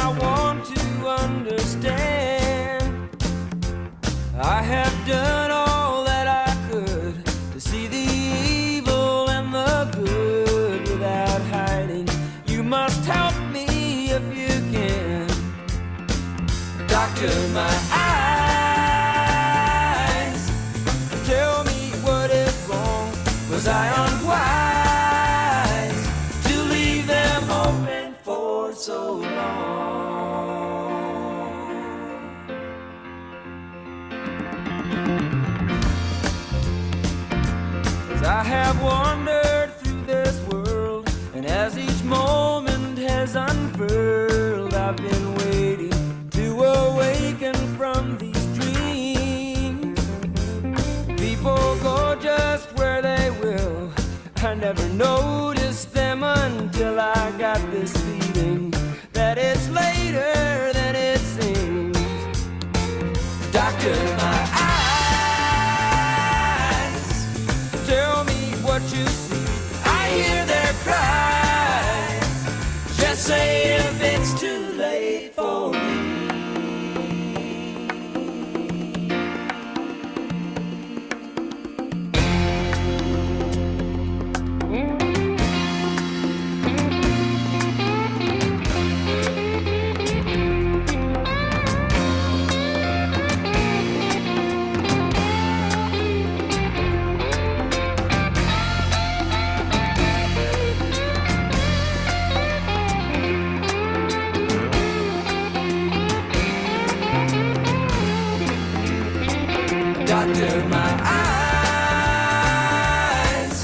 I want to understand. I have done all that I could to see the evil and the good without hiding. You must help me if you can. Doctor, my eyes, tell me what is wrong. Was I unwise to leave them open for so long? 'Cause I have wandered through this world, and as each moment has unfurled, I've been waiting to awaken from these dreams. People go just where they will. I never noticed them until I got this feeling that it's later than it seems. Doctor, my eyes, tell me what you see. I hear their cries. Just say if it's too late for me. Doctor, my eyes,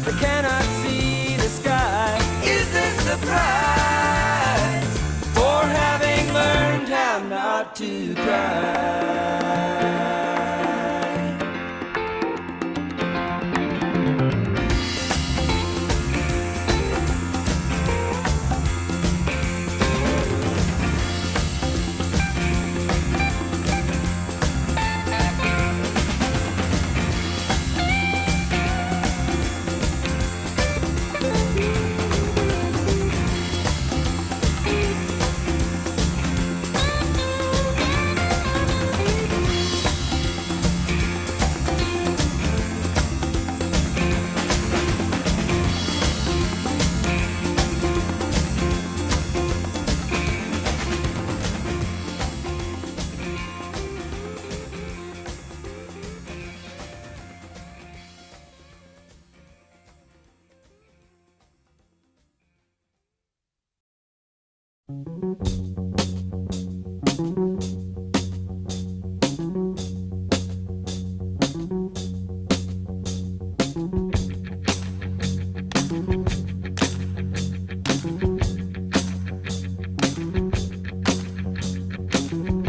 I cannot see the sky. Is this the prize for having learned how not to cry?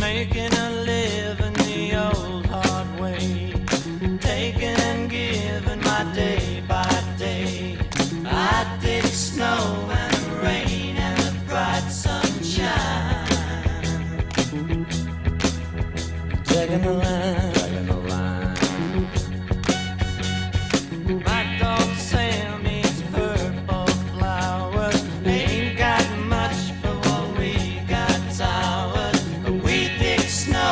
Making a living the old hard way, taking and giving my day by day. I dig snow and rain and the bright sunshine. Dragging the line, dragging the line. My dog Sam eats purple flowers. Ain't got much, but what we got towers. We dig snow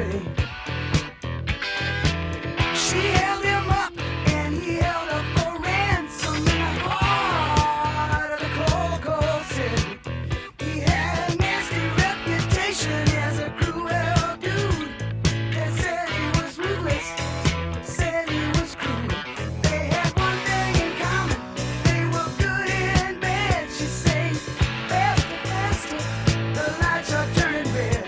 pay. She held him up and he held up for ransom in the heart of the cold, cold city. He had a nasty reputation as a cruel dude. They said he was ruthless, said he was cruel. They had one thing in common, they were good and bad. She sang, faster, faster, the lights are turning red.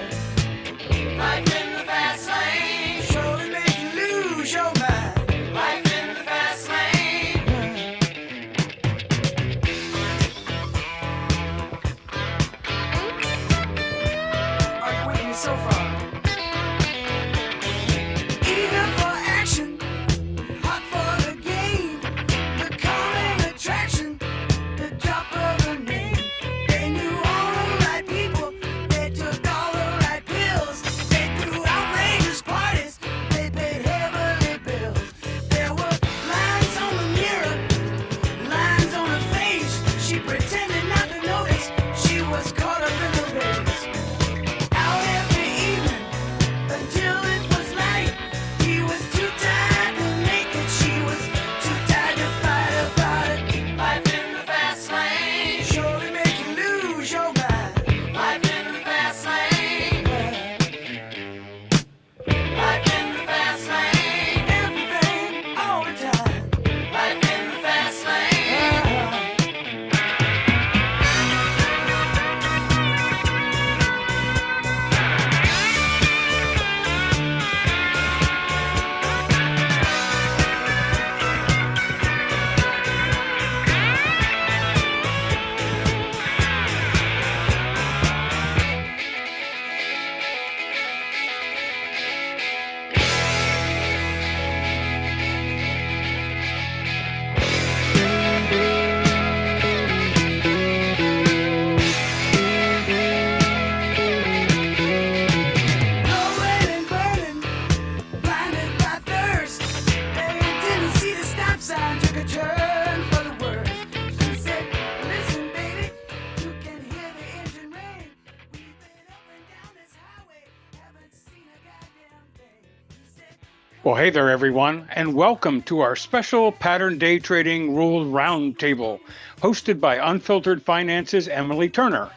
Life in the fast lane surely make you lose your mind. Life in the fast lane. Are you with me so far? Eager for action, hot for the game, the calming attraction, the drop of a name. They knew all the right people, they took all the right pills, they threw outrageous parties, they paid heavily bills. There were lines on the mirror, lines on her face. She pretended not to notice, she was caught up in the race. Out every evening until it was light. He was too tired to make it, she was too tired to fight about it. Life in the fast lane surely make you lose your mind. Life in the fast lane. Life in the fast lane. Everything, all the time. Life in the fast lane. Rolling and burning, blinded by thirst. They didn't see the stop sign, took a turn for the worse. She said, listen, baby, you can hear the engine rain. We've been up and down this highway, haven't seen a goddamn thing. He said, Well, hey there, everyone, and welcome to our special Pattern Day Trading Rule Roundtable, hosted by Unfiltered Finance's Emily Turner.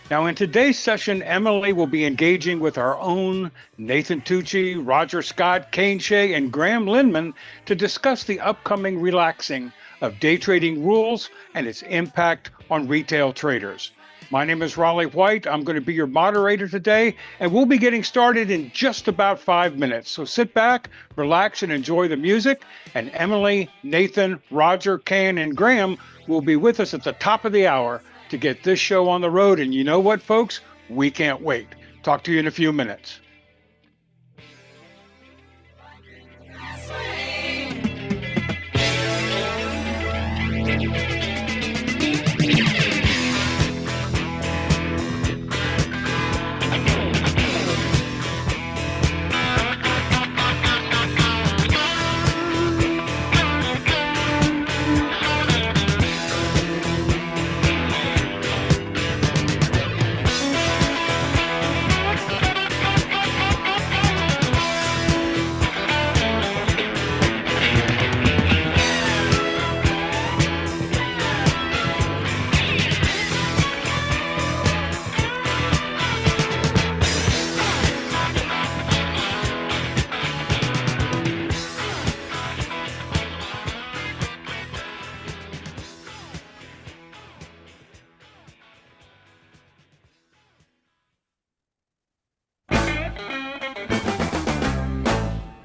Now, in today's session, Emily will be engaging with our own Nathan Tucci, Roger Scott, Kane Shea, and Graham Lindman to discuss the upcoming relaxing of day trading rules and its impact on retail traders. My name is Raleigh White. I'm going to be your moderator today, and we'll be getting started in just about 5 minutes. So sit back, relax, and enjoy the music. And Emily, Nathan, Roger, Kane, and Graham will be with us at the top of the hour to get this show on the road. And you know what, folks? We can't wait. Talk to you in a few minutes.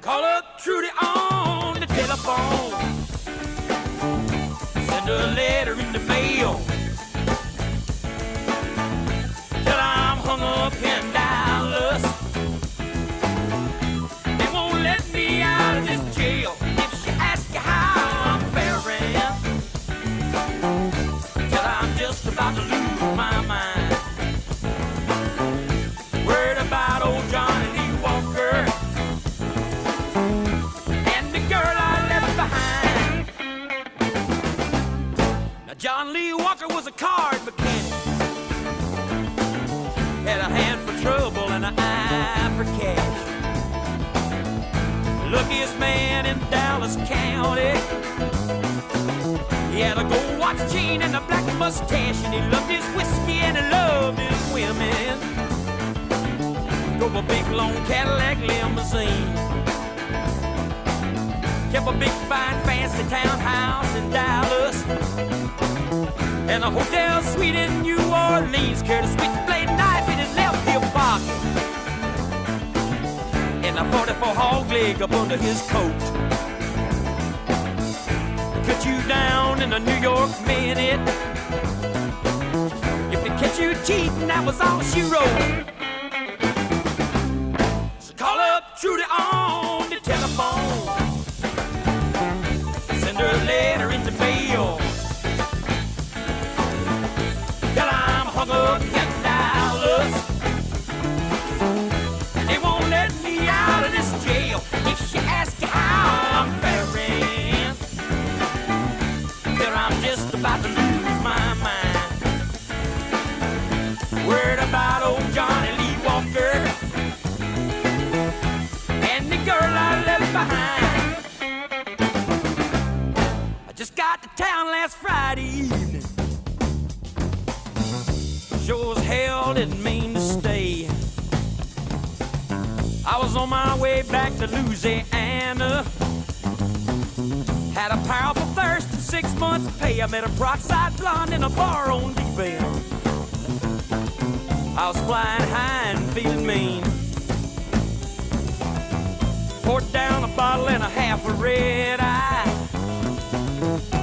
call up Trudy on the telephone, send her a letter in the mail, till I'm hung up in Dallas. They won't let me out of this jail if she asks you how I'm faring, till I'm just about to lose my mind. Worried about old Johnny Lee Walker and the girl I left behind. Now John Lee Walker was a card mechanic, had a hand for trouble and an eye for cash. luckiest man in Dallas County. He had a gold watch chain and a black mustache, and he loved his whiskey and he loved his women. Drove a big long Cadillac limousine. Kept a big fine fancy townhouse in Dallas, and a hotel suite in New Orleans. Carried a switchblade knife in his left hip pocket, and a 44 hog leg up under his coat. Cut you down in a New York minute. If they catch you cheating, that was all she wrote. So call up Trudy on the telephone, send her a letter in the mail. Till I'm hung up in Dallas, and they won't let me out of this jail. If she asks you how I'm faring, I'm just about to lose my mind. Word about old Johnny Lee Walker and the girl I left behind. I just got to town last Friday evening. Sure as hell didn't mean to stay. I was on my way back to Louisiana. Had a powerful thirst and 6 months pay. I met a peroxide blonde in a bar on Deep End. I was flying high and feeling mean. Poured down a bottle and a half of red eye.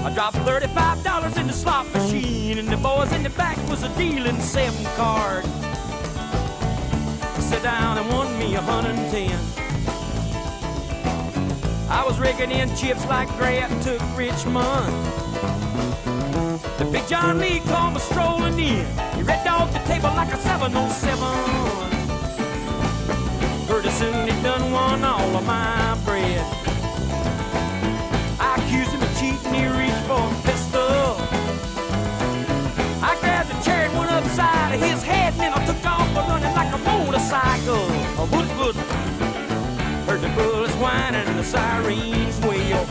I dropped $35 in the slot machine, and the boys in the back was a dealing 7 card. I sat down and won me 110. I was raking in chips like Grant took Richmond. The big John Lee come a strolling in. He red dogged the table like a 707. Pretty soon he done won all of my bread. I accused him of cheating, he reached for a pistol. I grabbed the chair and went upside of his head, and then I took off running like a motorcycle. A wood. Heard the bullets whining and the sirens wail.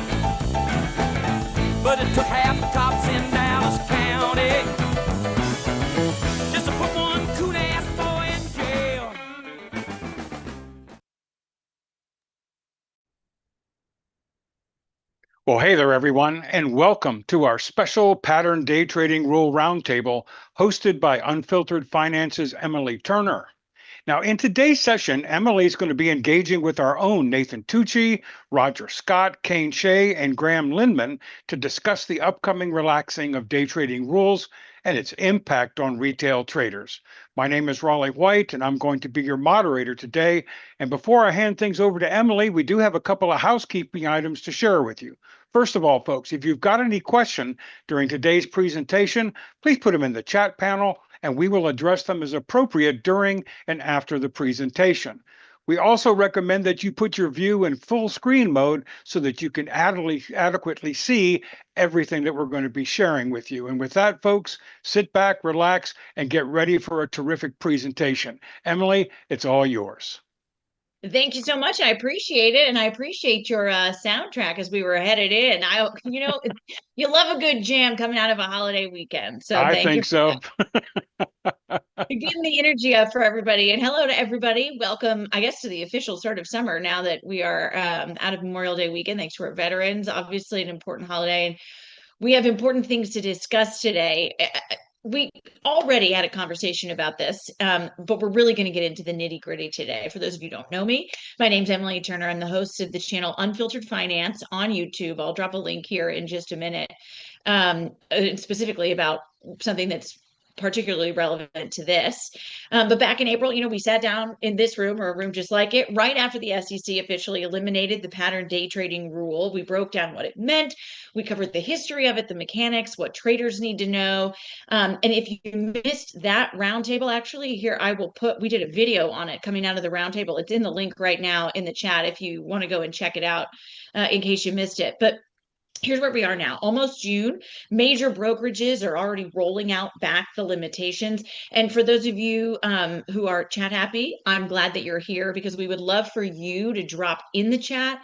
But it took half the cops in Dallas County just to put one coon-ass boy in jail. Well, hey there, everyone, and welcome to our special Pattern Day Trading Rule Roundtable hosted by Unfiltered Finance's Emily Turner. Now, in today's session, Emily is going to be engaging with our own Nathan Tucci, Roger Scott, Kane Shea, and Graham Lindman to discuss the upcoming relaxing of day trading rules and its impact on retail traders. My name is Raleigh White, and I'm going to be your moderator today. And before I hand things over to Emily, we do have a couple of housekeeping items to share with you. First of all, folks, if you've got any question during today's presentation, please put them in the chat panel, and we will address them as appropriate during and after the presentation. We also recommend that you put your view in full screen mode so that you can adequately see everything that we're going to be sharing with you. And with that, folks, sit back, relax, and get ready for a terrific presentation. Emily, it's all yours. Thank you so much. I appreciate it. And I appreciate your soundtrack as we were headed in. You love a good jam coming out of a holiday weekend. So I thank think you. so. Getting the energy up for everybody. And hello to everybody. Welcome, I guess, to the official start of summer now that we are out of Memorial Day weekend. Thanks to our veterans. Obviously, an important holiday. And we have important things to discuss today. We already had a conversation about this, but we're really going to get into the nitty gritty today. For those of you who don't know me, my name's Emily Turner. I'm the host of the channel Unfiltered Finance on YouTube. I'll drop a link here in just a minute, specifically about something that's particularly relevant to this. But back in April, we sat down in this room, or a room just like it, right after the SEC officially eliminated the pattern day trading rule. We broke down what it meant. We covered the history of it, the mechanics, what traders need to know. And if you missed that roundtable, actually, here we did a video on it coming out of the roundtable. It's in the link right now in the chat if you want to go and check it out in case you missed it. But here's where we are now, almost June. Major brokerages are already rolling out back the limitations. And for those of you who are chat happy, I'm glad that you're here, because we would love for you to drop in the chat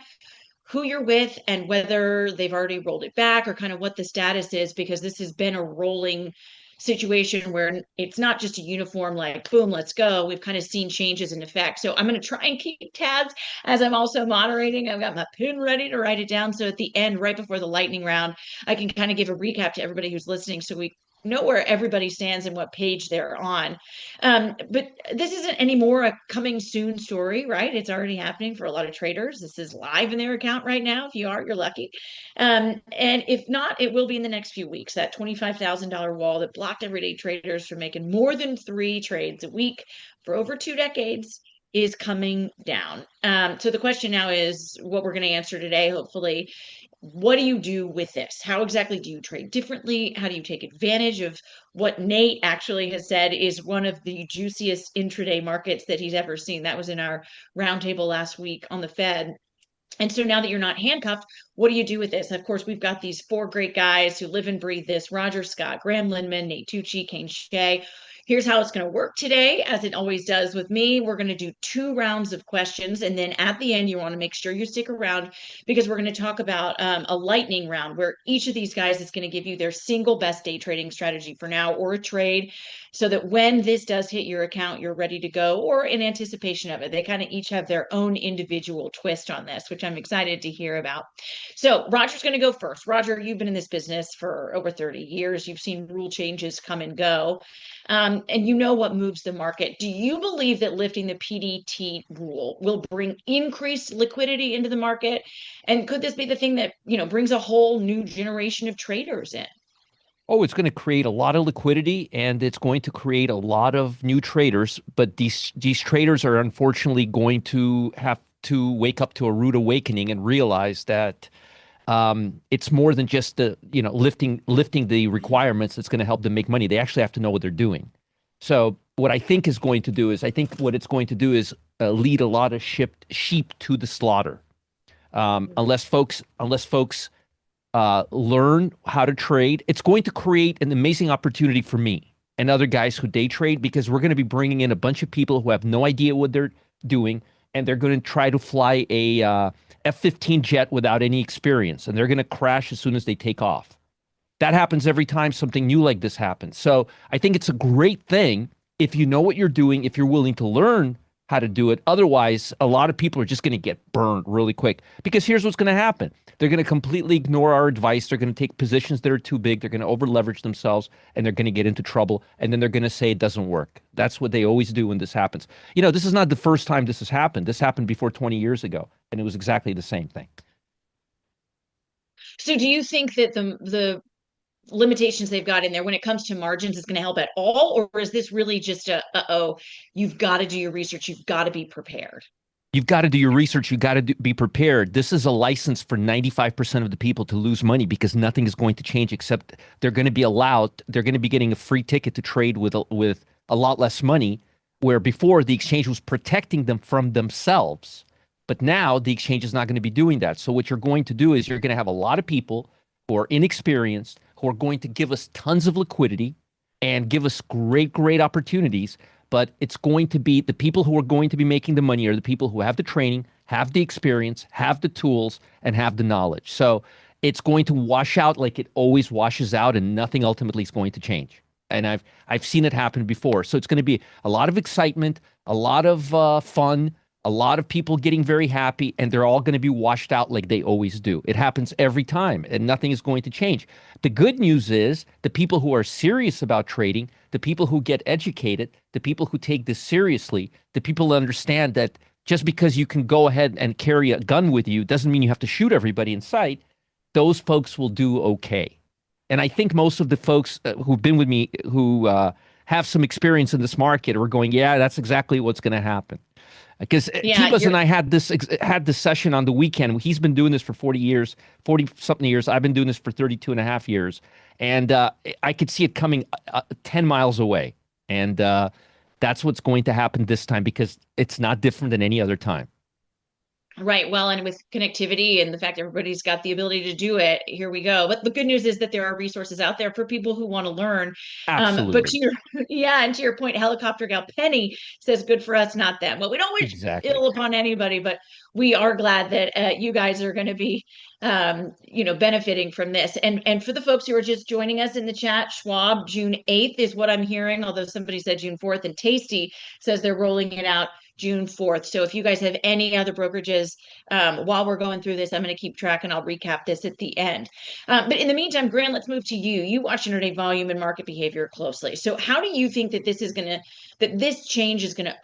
who you're with and whether they've already rolled it back, or kind of what the status is, because this has been a rolling situation where it's not just a uniform, like, boom, let's go. We've kind of seen changes in effect. So I'm going to try and keep tabs as I'm also moderating. I've got my pen ready to write it down. So at the end, right before the lightning round, I can kind of give a recap to everybody who's listening, so we know where everybody stands and what page they're on. But this isn't anymore a coming soon story, right? It's already happening for a lot of traders. This is live in their account right now. If you are, you're lucky. And if not, it will be in the next few weeks. That $25,000 wall that blocked everyday traders from making more than 3 trades a week for over 2 decades is coming down. So the question now is what we're going to answer today, hopefully. What do you do with this? How exactly do you trade differently? How do you take advantage of what Nate actually has said is one of the juiciest intraday markets that he's ever seen? That was in our roundtable last week on the Fed. And so now that you're not handcuffed, what do you do with this? Of course, we've got these 4 great guys who live and breathe this: Roger Scott, Graham Lindman, Nate Tucci, Kane Shea. Here's how it's going to work today, as it always does with me. We're going to do 2 rounds of questions. And then at the end, you want to make sure you stick around, because we're going to talk about a lightning round where each of these guys is going to give you their single best day trading strategy for now, or a trade, so that when this does hit your account, you're ready to go, or in anticipation of it. They kind of each have their own individual twist on this, which I'm excited to hear about. So Roger's going to go first. Roger, you've been in this business for over 30 years. You've seen rule changes come and go, and you know what moves the market. Do you believe that lifting the PDT rule will bring increased liquidity into the market? And could this be the thing that, brings a whole new generation of traders in? Oh, it's going to create a lot of liquidity, and it's going to create a lot of new traders. But these traders are unfortunately going to have to wake up to a rude awakening and realize that it's more than just the lifting the requirements that's going to help them make money. They actually have to know what they're doing. So what I think is going to do is, I think what it's going to do is lead a lot of sheep to the slaughter. Unless folks learn how to trade, it's going to create an amazing opportunity for me and other guys who day trade, because we're going to be bringing in a bunch of people who have no idea what they're doing, and they're going to try to fly a F-15 jet without any experience, and they're going to crash as soon as they take off. That happens every time something new like this happens. So I think it's a great thing if you know what you're doing, if you're willing to learn how to do it. Otherwise, a lot of people are just going to get burned really quick, because here's what's going to happen. They're going to completely ignore our advice. They're going to take positions that are too big. They're going to over leverage themselves, and they're going to get into trouble. And then they're going to say it doesn't work. That's what they always do when this happens. This is not the first time this has happened. This happened before 20 years ago, and it was exactly the same thing. So do you think that the limitations they've got in there when it comes to margins is going to help at all? Or is this really just you've got to do your research, you've got to be prepared? You've got to do your research. You've got to be prepared. This is a license for 95% of the people to lose money, because nothing is going to change except they're going to be getting a free ticket to trade with a lot less money, where before the exchange was protecting them from themselves. But now the exchange is not going to be doing that. So what you're going to do is you're going to have a lot of people who are inexperienced, who are going to give us tons of liquidity and give us great opportunities. But it's going to be the people who are going to be making the money are the people who have the training, have the experience, have the tools, and have the knowledge. So it's going to wash out like it always washes out, and nothing ultimately is going to change. And I've seen it happen before. So it's going to be a lot of excitement, a lot of fun, a lot of people getting very happy, and they're all going to be washed out like they always do. It happens every time, and nothing is going to change. The good news is the people who are serious about trading, the people who get educated, the people who take this seriously, the people who understand that just because you can go ahead and carry a gun with you doesn't mean you have to shoot everybody in sight. Those folks will do okay. And I think most of the folks who've been with me who have some experience in this market are going, yeah, that's exactly what's going to happen. Because Tibas and I had this session on the weekend. He's been doing this for 40 something years. I've been doing this for 32 and a half years. And I could see it coming 10 miles away. And that's what's going to happen this time, because it's not different than any other time. Right. Well, and with connectivity and the fact everybody's got the ability to do it, here we go. But the good news is that there are resources out there for people who want to learn. But to Absolutely. your, yeah, and to your point, Helicopter Gal Penny says, "Good for us, not them." Well, we don't wish Exactly. ill upon anybody, but we are glad that you guys are going to be, benefiting from this. And for the folks who are just joining us in the chat, Schwab June 8th is what I'm hearing. Although somebody said June 4th, and Tasty says they're rolling it out June 4th. So if you guys have any other brokerages, while we're going through this, I'm going to keep track and I'll recap this at the end. But in the meantime, Grant, let's move to you. You watch intraday volume and market behavior closely. So how do you think that this change is going to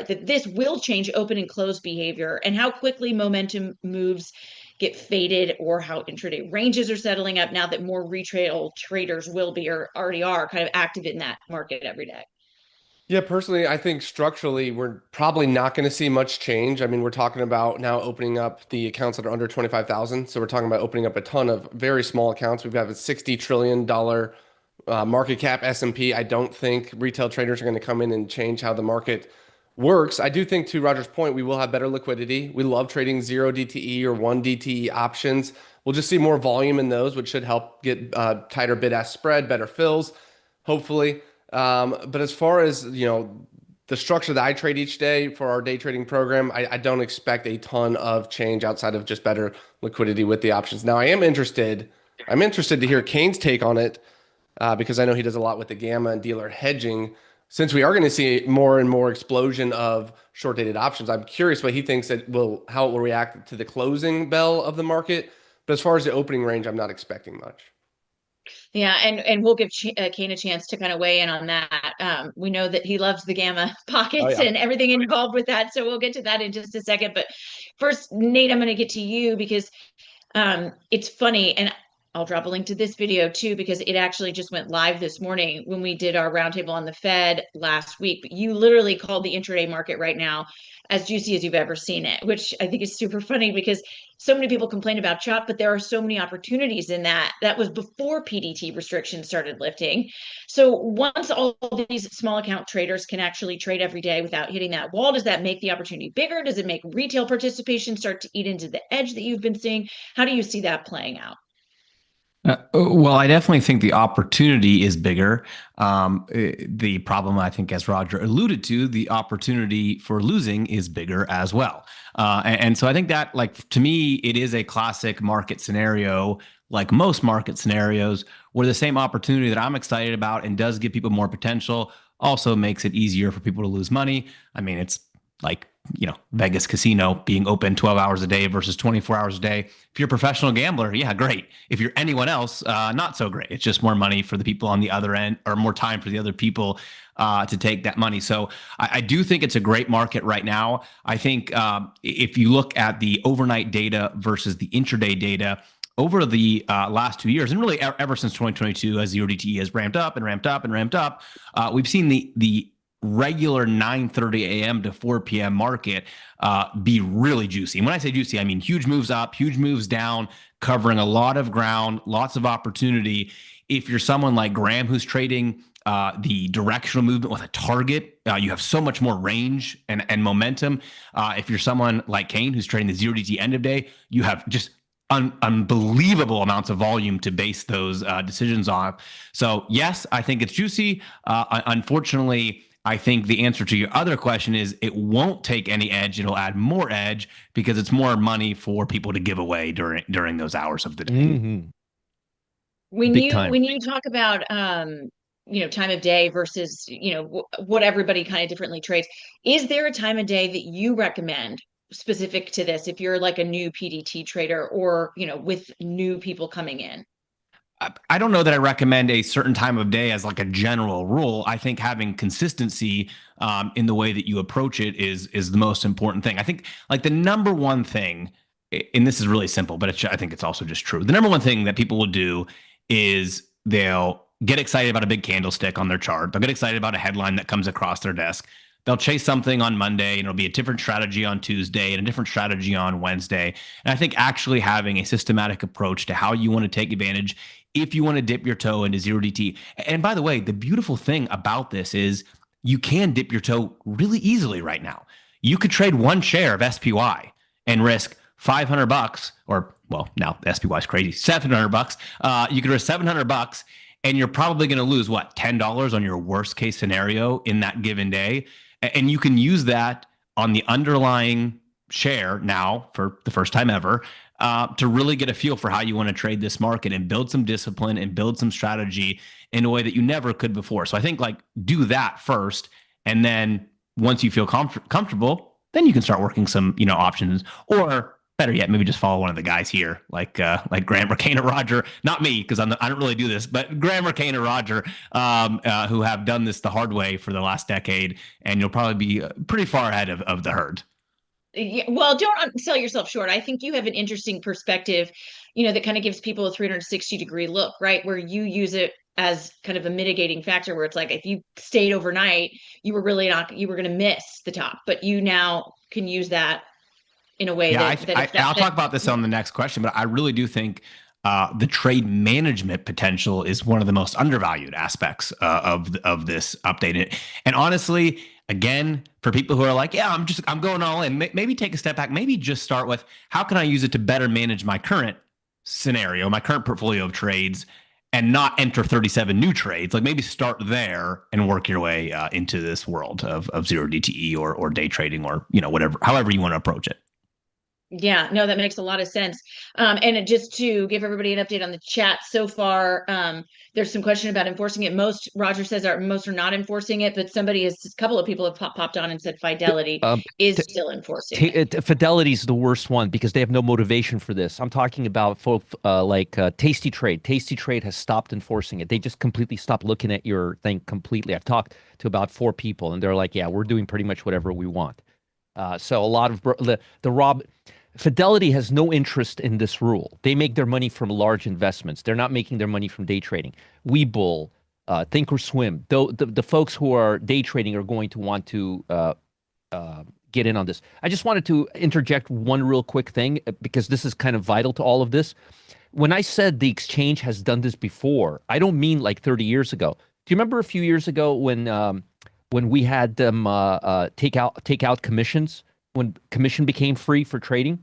that this will change open and close behavior, and how quickly momentum moves get faded, or how intraday ranges are settling up now that more retail traders will be, or already are, kind of active in that market every day? Yeah, personally, I think structurally, we're probably not going to see much change. I mean, we're talking about now opening up the accounts that are under 25,000. So we're talking about opening up a ton of very small accounts. We've got a $60 trillion market cap S&P. I don't think retail traders are going to come in and change how the market works. I do think, to Roger's point, we will have better liquidity. We love trading 0 DTE or 1 DTE options. We'll just see more volume in those, which should help get tighter bid-ask spread, better fills, hopefully. But as far as, the structure that I trade each day for our day trading program, I don't expect a ton of change outside of just better liquidity with the options. Now, I'm interested to hear Kane's take on it, because I know he does a lot with the gamma and dealer hedging. Since we are going to see more and more explosion of short-dated options, I'm curious what he thinks how it will react to the closing bell of the market. But as far as the opening range, I'm not expecting much. Yeah, and we'll give Kane a chance to kind of weigh in on that. We know that he loves the gamma Oh pockets yeah. and everything involved with that, so we'll get to that in just a second. But first, Nate, I'm going to get to you because it's funny, and I'll drop a link to this video too, because it actually just went live this morning when we did our roundtable on the Fed last week. But you literally called the intraday market right now as juicy as you've ever seen it, which I think is super funny because so many people complain about chop, but there are so many opportunities in that. That was before PDT restrictions started lifting. So once all these small account traders can actually trade every day without hitting that wall, does that make the opportunity bigger? Does it make retail participation start to eat into the edge that you've been seeing? How do you see that playing out? Well, I definitely think the opportunity is bigger. The problem, I think, as Roger alluded to, the opportunity for losing is bigger as well. And so I think that, like, to me, it is a classic market scenario, like most market scenarios, where the same opportunity that I'm excited about and does give people more potential also makes it easier for people to lose money. I mean, it's like, Vegas casino being open 12 hours a day versus 24 hours a day. If you're a professional gambler, yeah, great. If you're anyone else, not so great. It's just more money for the people on the other end, or more time for the other people to take that money. So I do think it's a great market right now. I think if you look at the overnight data versus the intraday data, over the last 2 years, and really ever since 2022, as the ODTE has ramped up and ramped up and ramped up, we've seen the regular 9:30 a.m. to 4 p.m. market be really juicy. And when I say juicy, I mean huge moves up, huge moves down, covering a lot of ground, lots of opportunity. If you're someone like Graham who's trading the directional movement with a target, you have so much more range and momentum. If you're someone like Kane who's trading the 0 DT end of day, you have just unbelievable amounts of volume to base those decisions off. So yes, I think it's juicy. Unfortunately, I think the answer to your other question is it won't take any edge. It'll add more edge because it's more money for people to give away during those hours of the day. Mm-hmm. When Big you time. when you talk about time of day versus what everybody kind of differently trades, is there a time of day that you recommend specific to this if you're like a new PDT trader, or with new people coming in? I don't know that I recommend a certain time of day as like a general rule. I think having consistency in the way that you approach it is the most important thing. I think, like, the number one thing, and this is really simple, but I think it's also just true. The number one thing that people will do is they'll get excited about a big candlestick on their chart. They'll get excited about a headline that comes across their desk. They'll chase something on Monday, and it'll be a different strategy on Tuesday and a different strategy on Wednesday. And I think actually having a systematic approach to how you want to take advantage, if you want to dip your toe into 0 DT. And by the way, the beautiful thing about this is you can dip your toe really easily right now. You could trade one share of SPY and risk $500, or well, now the SPY is crazy, $700. You could risk $700, and you're probably going to lose what, $10 on your worst case scenario in that given day, and you can use that on the underlying share now for the first time ever, to really get a feel for how you want to trade this market and build some discipline and build some strategy in a way that you never could before. So I think like do that first, and then once you feel comfortable, then you can start working some options, or better yet, maybe just follow one of the guys here, like Graham McCain or Roger. Not me, because I don't really do this, but Graham McCain or Roger, who have done this the hard way for the last decade, and you'll probably be pretty far ahead of the herd. Yeah, well, don't sell yourself short. I think you have an interesting perspective, that kind of gives people a 360-degree look, right? Where you use it as kind of a mitigating factor, where it's like if you stayed overnight, you were going to miss the top, but you now can use that in a way I'll talk about this on the next question, but I really do think the trade management potential is one of the most undervalued aspects of this update. And honestly, again, for people who are like, yeah, I'm going all in, maybe take a step back, maybe just start with how can I use it to better manage my current scenario, my current portfolio of trades, and not enter 37 new trades. Like maybe start there and work your way into this world of zero DTE or day trading, or whatever, however you want to approach it. Yeah, no, that makes a lot of sense. And just to give everybody an update on the chat so far, there's some question about enforcing it. Roger says most are not enforcing it, but a couple of people have popped on and said Fidelity is still enforcing it. Fidelity's the worst one because they have no motivation for this. I'm talking about folks like Tasty Trade. Tasty Trade has stopped enforcing it. They just completely stopped looking at your thing completely. I've talked to about 4 people, and they're like, yeah, we're doing pretty much whatever we want. So a lot of Fidelity has no interest in this rule. They make their money from large investments. They're not making their money from day trading. Webull, Thinkorswim, the folks who are day trading are going to want to get in on this. I just wanted to interject one real quick thing because this is kind of vital to all of this. When I said the exchange has done this before, I don't mean like 30 years ago. Do you remember a few years ago when we had them take out commissions, when commission became free for trading?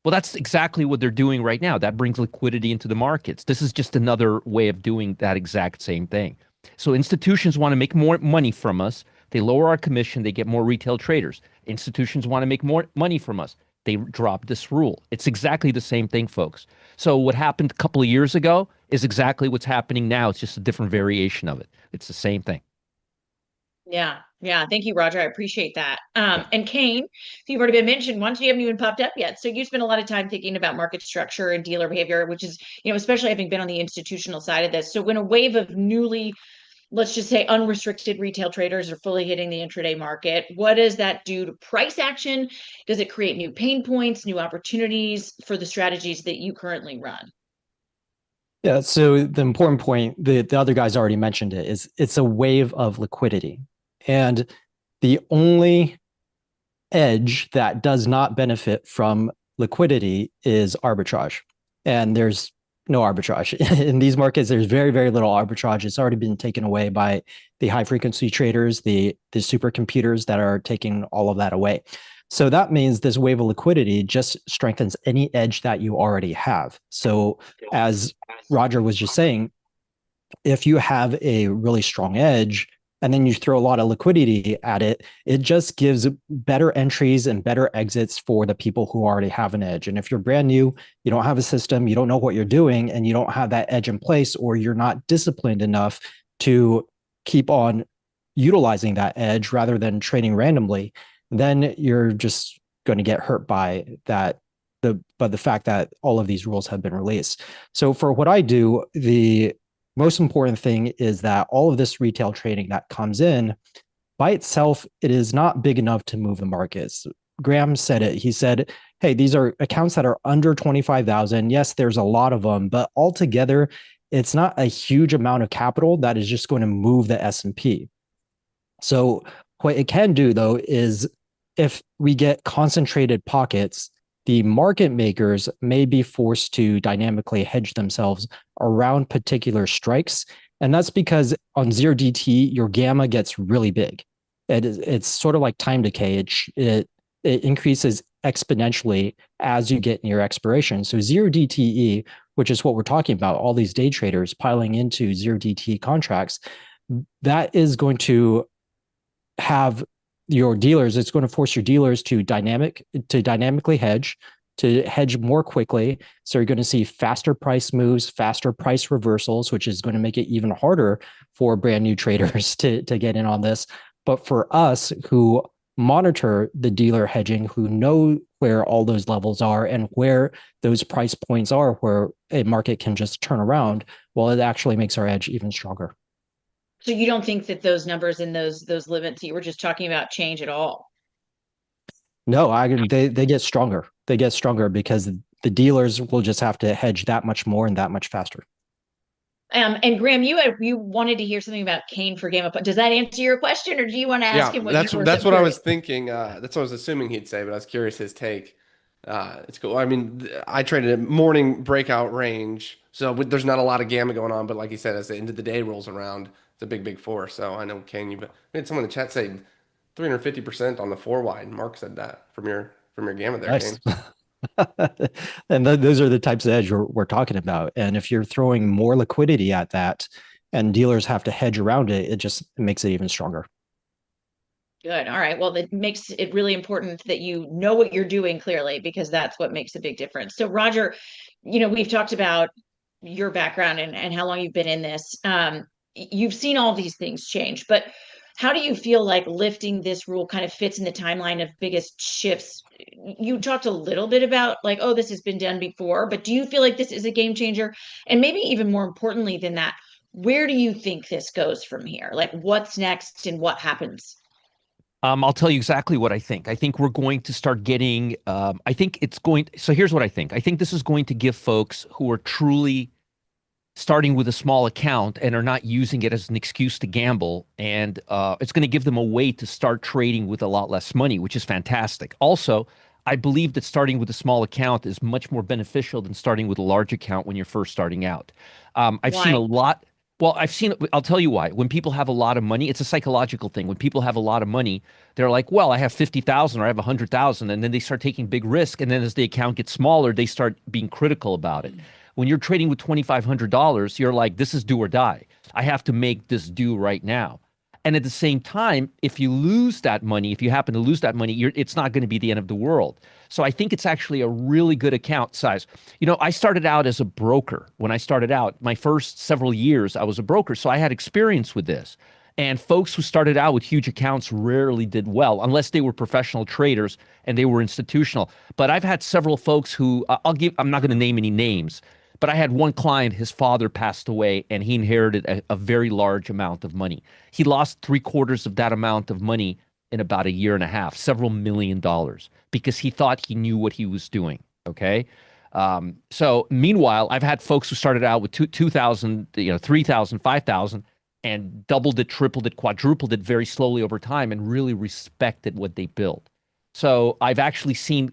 Well, that's exactly what they're doing right now. That brings liquidity into the markets. This is just another way of doing that exact same thing. So institutions want to make more money from us. They lower our commission. They get more retail traders. Institutions want to make more money from us. They drop this rule. It's exactly the same thing, folks. So what happened a couple of years ago is exactly what's happening now. It's just a different variation of it. It's the same thing. Yeah. Thank you, Roger. I appreciate that. And Kane, you've already been mentioned once, you haven't even popped up yet. So you spend a lot of time thinking about market structure and dealer behavior, which is, especially having been on the institutional side of this. So when a wave of newly, let's just say, unrestricted retail traders are fully hitting the intraday market, what does that do to price action? Does it create new pain points, new opportunities for the strategies that you currently run? Yeah, so the important point, the other guys already mentioned it, is it's a wave of liquidity. And the only edge that does not benefit from liquidity is arbitrage. And there's no arbitrage. In these markets, there's very, very little arbitrage. It's already been taken away by the high frequency traders, the supercomputers that are taking all of that away. So that means this wave of liquidity just strengthens any edge that you already have. So as Roger was just saying, if you have a really strong edge and then you throw a lot of liquidity at it, it just gives better entries and better exits for the people who already have an edge. And if you're brand new, you don't have a system, you don't know what you're doing, and you don't have that edge in place, or you're not disciplined enough to keep on utilizing that edge rather than trading randomly, then you're just going to get hurt by that. By the fact that all of these rules have been released. So for what I do, the most important thing is that all of this retail trading that comes in by itself, it is not big enough to move the markets. Graham said it. He said, hey, these are accounts that are under 25,000. Yes, there's a lot of them, but altogether, it's not a huge amount of capital that is just going to move the S&P. So what it can do, though, is if we get concentrated pockets, the market makers may be forced to dynamically hedge themselves around particular strikes. And that's because on zero DT, your gamma gets really big. It's sort of like time decay. It increases exponentially as you get near expiration. So zero DTE, which is what we're talking about, all these day traders piling into zero DTE contracts, that is going to have your dealers, it's going to force your dealers to dynamically hedge, to hedge more quickly. So you're going to see faster price moves, faster price reversals, which is going to make it even harder for brand new traders to get in on this. But for us who monitor the dealer hedging, who know where all those levels are and where those price points are, where a market can just turn around, well, it actually makes our edge even stronger. So you don't think that those numbers and those limits you were just talking about change at all? No, they get stronger. They get stronger because the dealers will just have to hedge that much more and that much faster. And Graham, you wanted to hear something about Kane for Game Up. Does that answer your question, or do you want to ask him what that's you were that's so what I was curious? thinking. That's what I was assuming he'd say, but I was curious his take. It's cool. I mean, I traded a morning breakout range, so there's not a lot of gamma going on. But like you said, as the end of the day rolls around, it's a big force. So I know Kane, we had someone in the chat say 350% on the 4 wide. Mark said that from your gamma there, Nice. Kane. And those are the types of edge we're talking about. And if you're throwing more liquidity at that and dealers have to hedge around it, it just makes it even stronger. Good. All right. Well, that makes it really important that you know what you're doing clearly, because that's what makes a big difference. So, Roger, we've talked about your background and how long you've been in this. You've seen all these things change, but how do you feel like lifting this rule kind of fits in the timeline of biggest shifts? You talked a little bit about like, oh, this has been done before, but do you feel like this is a game changer? And maybe even more importantly than that, where do you think this goes from here? Like, what's next and what happens? I'll tell you exactly what I think. I think we're going to start getting, I think it's going, so here's what I think. I think this is going to give folks who are truly starting with a small account and are not using it as an excuse to gamble. And it's going to give them a way to start trading with a lot less money, which is fantastic. Also, I believe that starting with a small account is much more beneficial than starting with a large account when you're first starting out. I've seen Why? a lot. Well, I'll tell you why. When people have a lot of money, it's a psychological thing. When people have a lot of money, they're like, well, I have 50,000 or I have 100,000. And then they start taking big risk. And then as the account gets smaller, they start being critical about it. When you're trading with $2,500, you're like, this is do or die. I have to make this do right now. And at the same time, if you lose that money, if you happen to lose that money, it's not going to be the end of the world. So I think it's actually a really good account size. I started out as a broker. When I started out, my first several years, I was a broker. So I had experience with this. And folks who started out with huge accounts rarely did well, unless they were professional traders and they were institutional. But I've had several folks who, I'm not going to name any names, but I had one client, his father passed away, and he inherited a very large amount of money. He lost 3/4 of that amount of money in about a year and a half, several $1 million, because he thought he knew what he was doing. Okay. So meanwhile, I've had folks who started out with 2,000, 3,000, 5,000, and doubled it, tripled it, quadrupled it very slowly over time and really respected what they built. So I've actually seen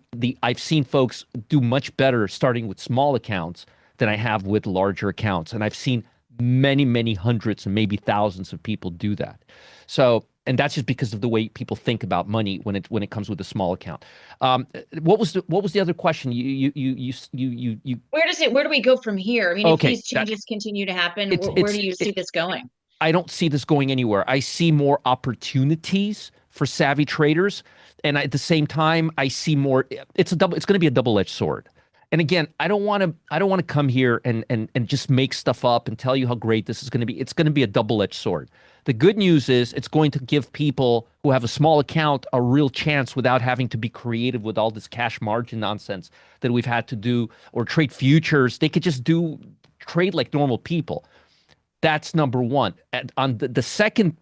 folks do much better starting with small accounts than I have with larger accounts. And I've seen many, many hundreds and maybe thousands of people do that. So, and that's just because of the way people think about money when it comes with a small account. What was the other question? Where do we go from here? I mean, if Okay, these changes continue to happen, it's where do you see this going? I don't see this going anywhere. I see more opportunities for savvy traders, and at the same time, I see more. It's going to be a double-edged sword. And again, I don't want to come here and just make stuff up and tell you how great this is going to be. It's going to be a double-edged sword. The good news is it's going to give people who have a small account a real chance without having to be creative with all this cash margin nonsense that we've had to do, or trade futures. They could just trade like normal people. That's number one. And on the second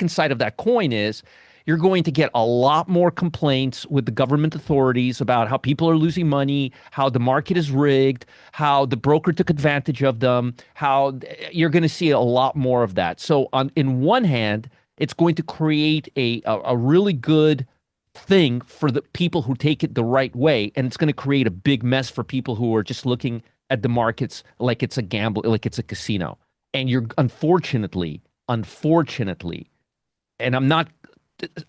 side of that coin is you're going to get a lot more complaints with the government authorities about how people are losing money, how the market is rigged, how the broker took advantage of them, how you're going to see a lot more of that. So in one hand, it's going to create a really good thing for the people who take it the right way, and it's going to create a big mess for people who are just looking at the markets like it's a gamble, like it's a casino. And you're unfortunately, and I'm not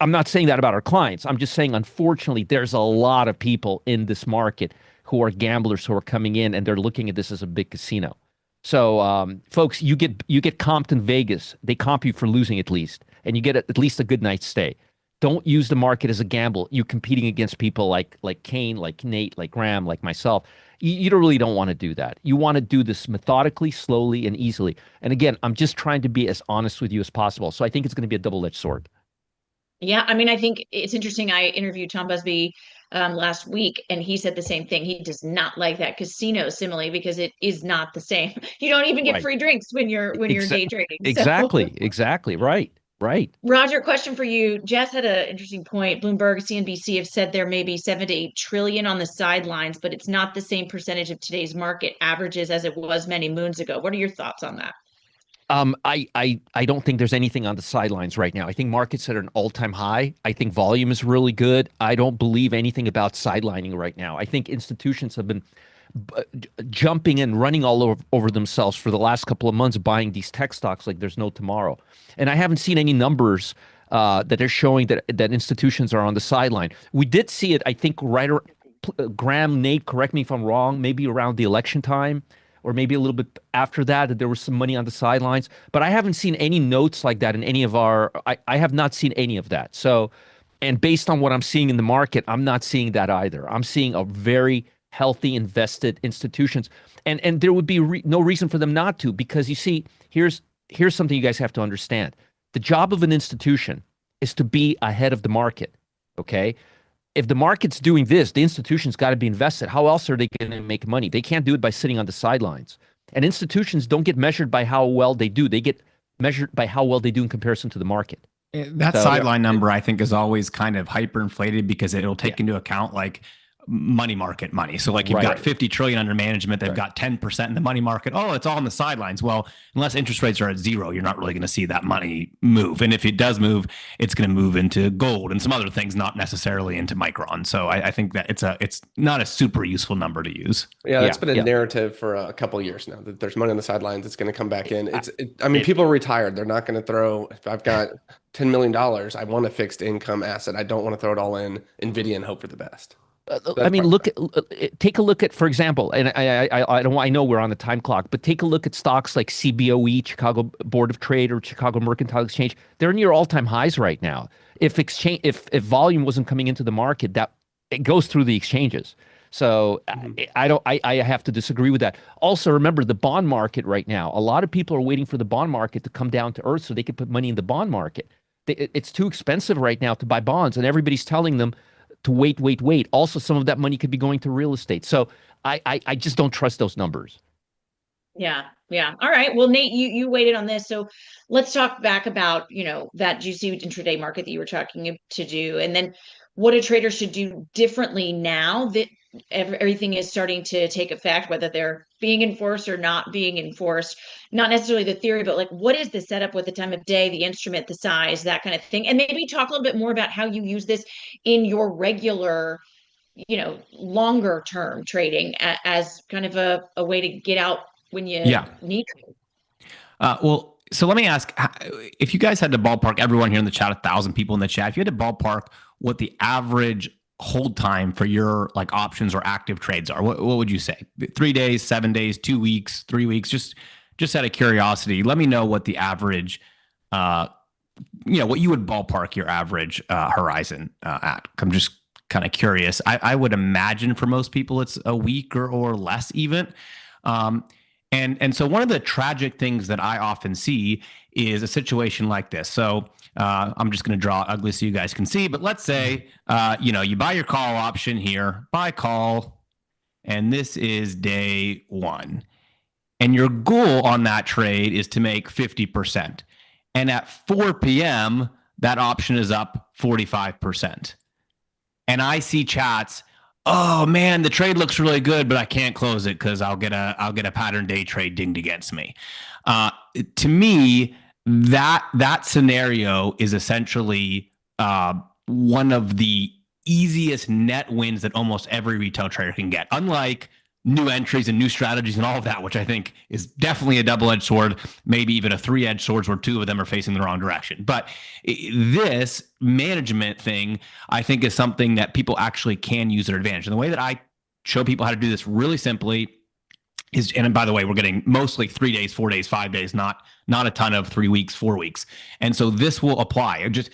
I'm not saying that about our clients. I'm just saying, unfortunately, there's a lot of people in this market who are gamblers who are coming in and they're looking at this as a big casino. So, folks, you get comped in Vegas. They comp you for losing at least, and you get at least a good night's stay. Don't use the market as a gamble. You're competing against people like Kane, like Nate, like Graham, like myself. You really don't want to do that. You want to do this methodically, slowly, and easily. And again, I'm just trying to be as honest with you as possible. So I think it's going to be a double-edged sword. Yeah, I mean, I think it's interesting. I interviewed Tom Busby last week, and he said the same thing. He does not like that casino simile because it is not the same. You don't even get Right. free drinks when you're day trading. So, Exactly. Right. Roger, question for you. Jess had an interesting point. Bloomberg, CNBC have said there may be 7 to 8 trillion on the sidelines, but it's not the same percentage of today's market averages as it was many moons ago. What are your thoughts on that? I don't think there's anything on the sidelines right now. I think markets are at an all-time high. I think volume is really good. I don't believe anything about sidelining right now. I think institutions have been jumping and running all over themselves for the last couple of months, buying these tech stocks like there's no tomorrow. And I haven't seen any numbers that are showing that institutions are on the sideline. We did see it, I think, Graham, Nate, correct me if I'm wrong, maybe around the election time, or maybe a little bit after that there was some money on the sidelines. But I haven't seen any notes like that in any of I have not seen any of that. So, and based on what I'm seeing in the market, I'm not seeing that either. I'm seeing a very healthy, invested institutions. And there would be no reason for them not to, because you see, here's something you guys have to understand. The job of an institution is to be ahead of the market, okay? If the market's doing this, the institution's got to be invested. How else are they going to make money? They can't do it by sitting on the sidelines. And institutions don't get measured by how well they do. They get measured by how well they do in comparison to the market. That sideline number, I think, is always kind of hyperinflated because it'll take into account like money market money. So like you've got 50 trillion under management, they've got 10% in the money market. Oh, it's all on the sidelines. Well, unless interest rates are at zero, you're not really going to see that money move. And if it does move, it's going to move into gold and some other things, not necessarily into Micron. So I think that it's not a super useful number to use. Yeah, that's been a narrative for a couple of years now that there's money on the sidelines. It's going to come back in. I mean, people are retired. They're not going to throw, if I've got $10 million, I want a fixed income asset. I don't want to throw it all in NVIDIA and hope for the best. I mean, take a look at, for example, and I know we're on the time clock, but take a look at stocks like CBOE, Chicago Board of Trade, or Chicago Mercantile Exchange. They're near all-time highs right now. If volume wasn't coming into the market, that it goes through the exchanges. So I have to disagree with that. Also, remember the bond market right now. A lot of people are waiting for the bond market to come down to earth so they can put money in the bond market. It's too expensive right now to buy bonds, and everybody's telling them to wait. Also, some of that money could be going to real estate. So I just don't trust those numbers. Yeah. All right. Well, Nate, you waited on this. So let's talk back about, that juicy intraday market that you were talking to do. And then what a trader should do differently now that everything is starting to take effect, whether they're being enforced or not being enforced, not necessarily the theory, but like, what is the setup with the time of day, the instrument, the size, that kind of thing. And maybe talk a little bit more about how you use this in your regular, longer term trading as kind of a way to get out when you need to. Well, so let me ask, if you guys had to ballpark, everyone here in the chat, 1,000 people in the chat, if you had to ballpark what the average hold time for your like options or active trades are, what would you say? 3 days, 7 days, 2 weeks, 3 weeks? Just out of curiosity, let me know what the average, what you would ballpark your average horizon at. I'm just kind of curious. I would imagine for most people it's a week or less even. And so one of the tragic things that I often see is a situation like this. So I'm just going to draw it ugly so you guys can see. But let's say, you buy your call option here, buy call, and this is day one. And your goal on that trade is to make 50%. And at 4 p.m., that option is up 45%. And I see chats, oh man, the trade looks really good, but I can't close it because I'll get a pattern day trade dinged against me. To me, that scenario is essentially one of the easiest net wins that almost every retail trader can get. Unlike new entries and new strategies and all of that, which I think is definitely a double-edged sword, maybe even a three-edged sword where two of them are facing the wrong direction. But this management thing, I think, is something that people actually can use their advantage. And the way that I show people how to do this really simply is, and by the way, we're getting mostly 3 days, 4 days, 5 days, not a ton of 3 weeks, 4 weeks. And so this will apply. Just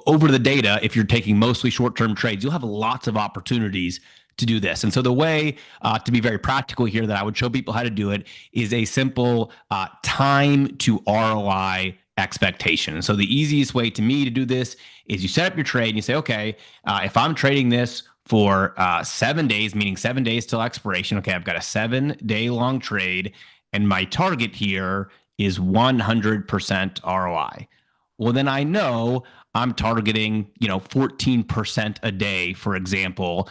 over the data, if you're taking mostly short-term trades, you'll have lots of opportunities to do this. And so the way to be very practical here that I would show people how to do it is a simple time to ROI expectation. And so the easiest way to me to do this is you set up your trade and you say, okay, if I'm trading this for 7 days, meaning 7 days till expiration, okay, I've got a 7-day long trade and my target here is 100% ROI. Well, then I know I'm targeting, 14% a day, for example,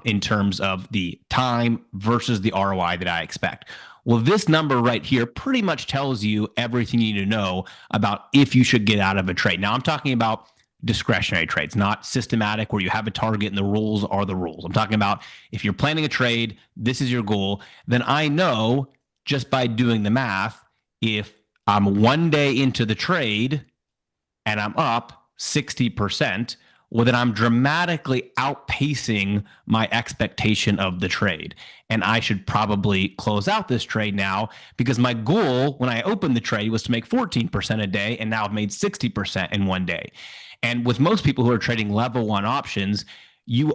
in terms of the time versus the ROI that I expect. Well, this number right here pretty much tells you everything you need to know about if you should get out of a trade. Now, I'm talking about discretionary trades, not systematic where you have a target and the rules are the rules. I'm talking about if you're planning a trade, this is your goal, then I know just by doing the math, if I'm 1 day into the trade and I'm up 60%, well, then I'm dramatically outpacing my expectation of the trade. And I should probably close out this trade now because my goal when I opened the trade was to make 14% a day, and now I've made 60% in 1 day. And with most people who are trading level 1 options, you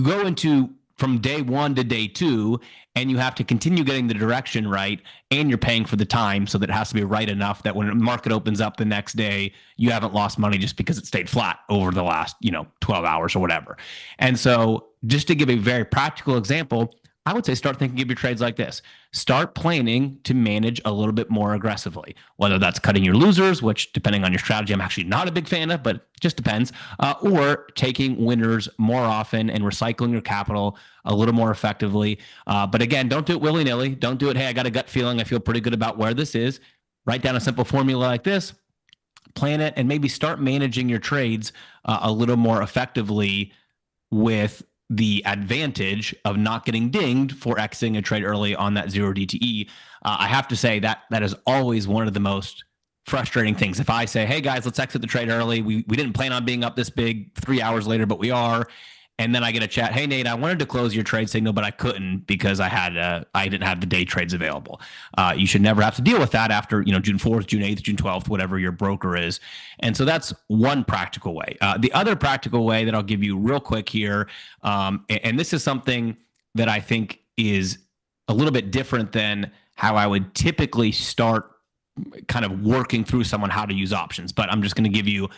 go into from day 1 to day 2, and you have to continue getting the direction right, and you're paying for the time, so that it has to be right enough that when the market opens up the next day, you haven't lost money just because it stayed flat over the last 12 hours or whatever. And so just to give a very practical example, I would say start thinking of your trades like this. Start planning to manage a little bit more aggressively, whether that's cutting your losers, which depending on your strategy, I'm actually not a big fan of, but it just depends, or taking winners more often and recycling your capital a little more effectively. But again, don't do it willy-nilly. Don't do it, hey, I got a gut feeling, I feel pretty good about where this is. Write down a simple formula like this, plan it, and maybe start managing your trades a little more effectively with the advantage of not getting dinged for exiting a trade early on that 0 DTE. I have to say that is always one of the most frustrating things. If I say, hey guys, let's exit the trade early. We didn't plan on being up this big 3 hours later, but we are. And then I get a chat, hey Nate, I wanted to close your trade signal, but I couldn't because I didn't have the day trades available. You should never have to deal with that after June 4th, June 8th, June 12th, whatever your broker is. And so that's one practical way. The other practical way that I'll give you real quick here, and this is something that I think is a little bit different than how I would typically start kind of working through someone how to use options, but I'm just going to give you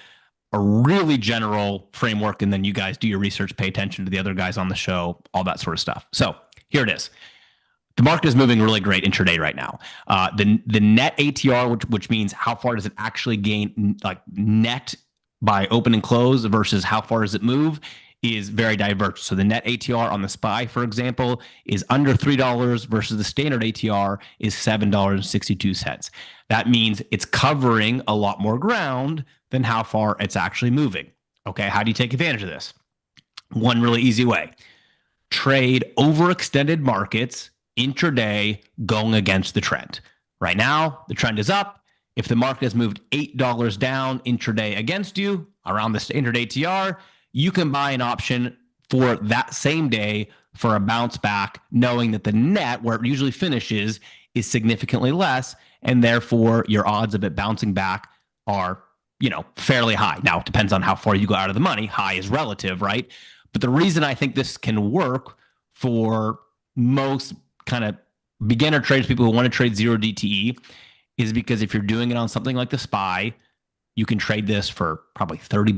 a really general framework, and then you guys do your research, pay attention to the other guys on the show, all that sort of stuff. So here it is. The market is moving really great intraday right now. The net ATR, which means how far does it actually gain, like net by open and close versus how far does it move, is very diverse. So the net ATR on the SPY, for example, is under $3 versus the standard ATR is $7.62. That means it's covering a lot more ground than how far it's actually moving. Okay, how do you take advantage of this? One really easy way. Trade overextended markets intraday going against the trend. Right now, the trend is up. If the market has moved $8 down intraday against you around the standard ATR, you can buy an option for that same day for a bounce back, knowing that the net, where it usually finishes, is significantly less, and therefore your odds of it bouncing back are fairly high. Now, it depends on how far you go out of the money. High is relative, right? But the reason I think this can work for most kind of beginner traders, people who want to trade 0 DTE, is because if you're doing it on something like the SPY, you can trade this for probably $30,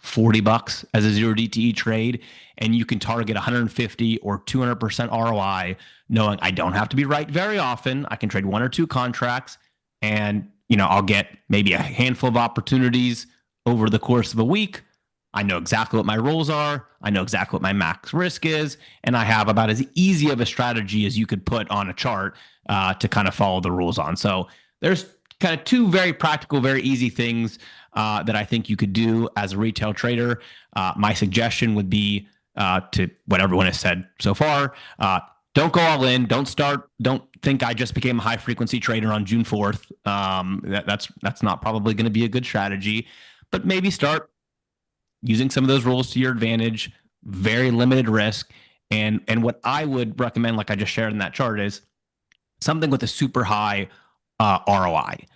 $40 as a 0 DTE trade, and you can target 150 or 200% ROI, knowing I don't have to be right very often. I can trade 1 or 2 contracts, and I'll get maybe a handful of opportunities over the course of a week. I know exactly what my roles are. I know exactly what my max risk is. And I have about as easy of a strategy as you could put on a chart to kind of follow the rules on. So there's kind of 2 very practical, very easy things that I think you could do as a retail trader. My suggestion would be to what everyone has said so far, Don't go all in. Don't think I just became a high frequency trader on June 4th. That's not probably going to be a good strategy, but maybe start using some of those rules to your advantage, very limited risk. And what I would recommend, like I just shared in that chart, is something with a super high ROI.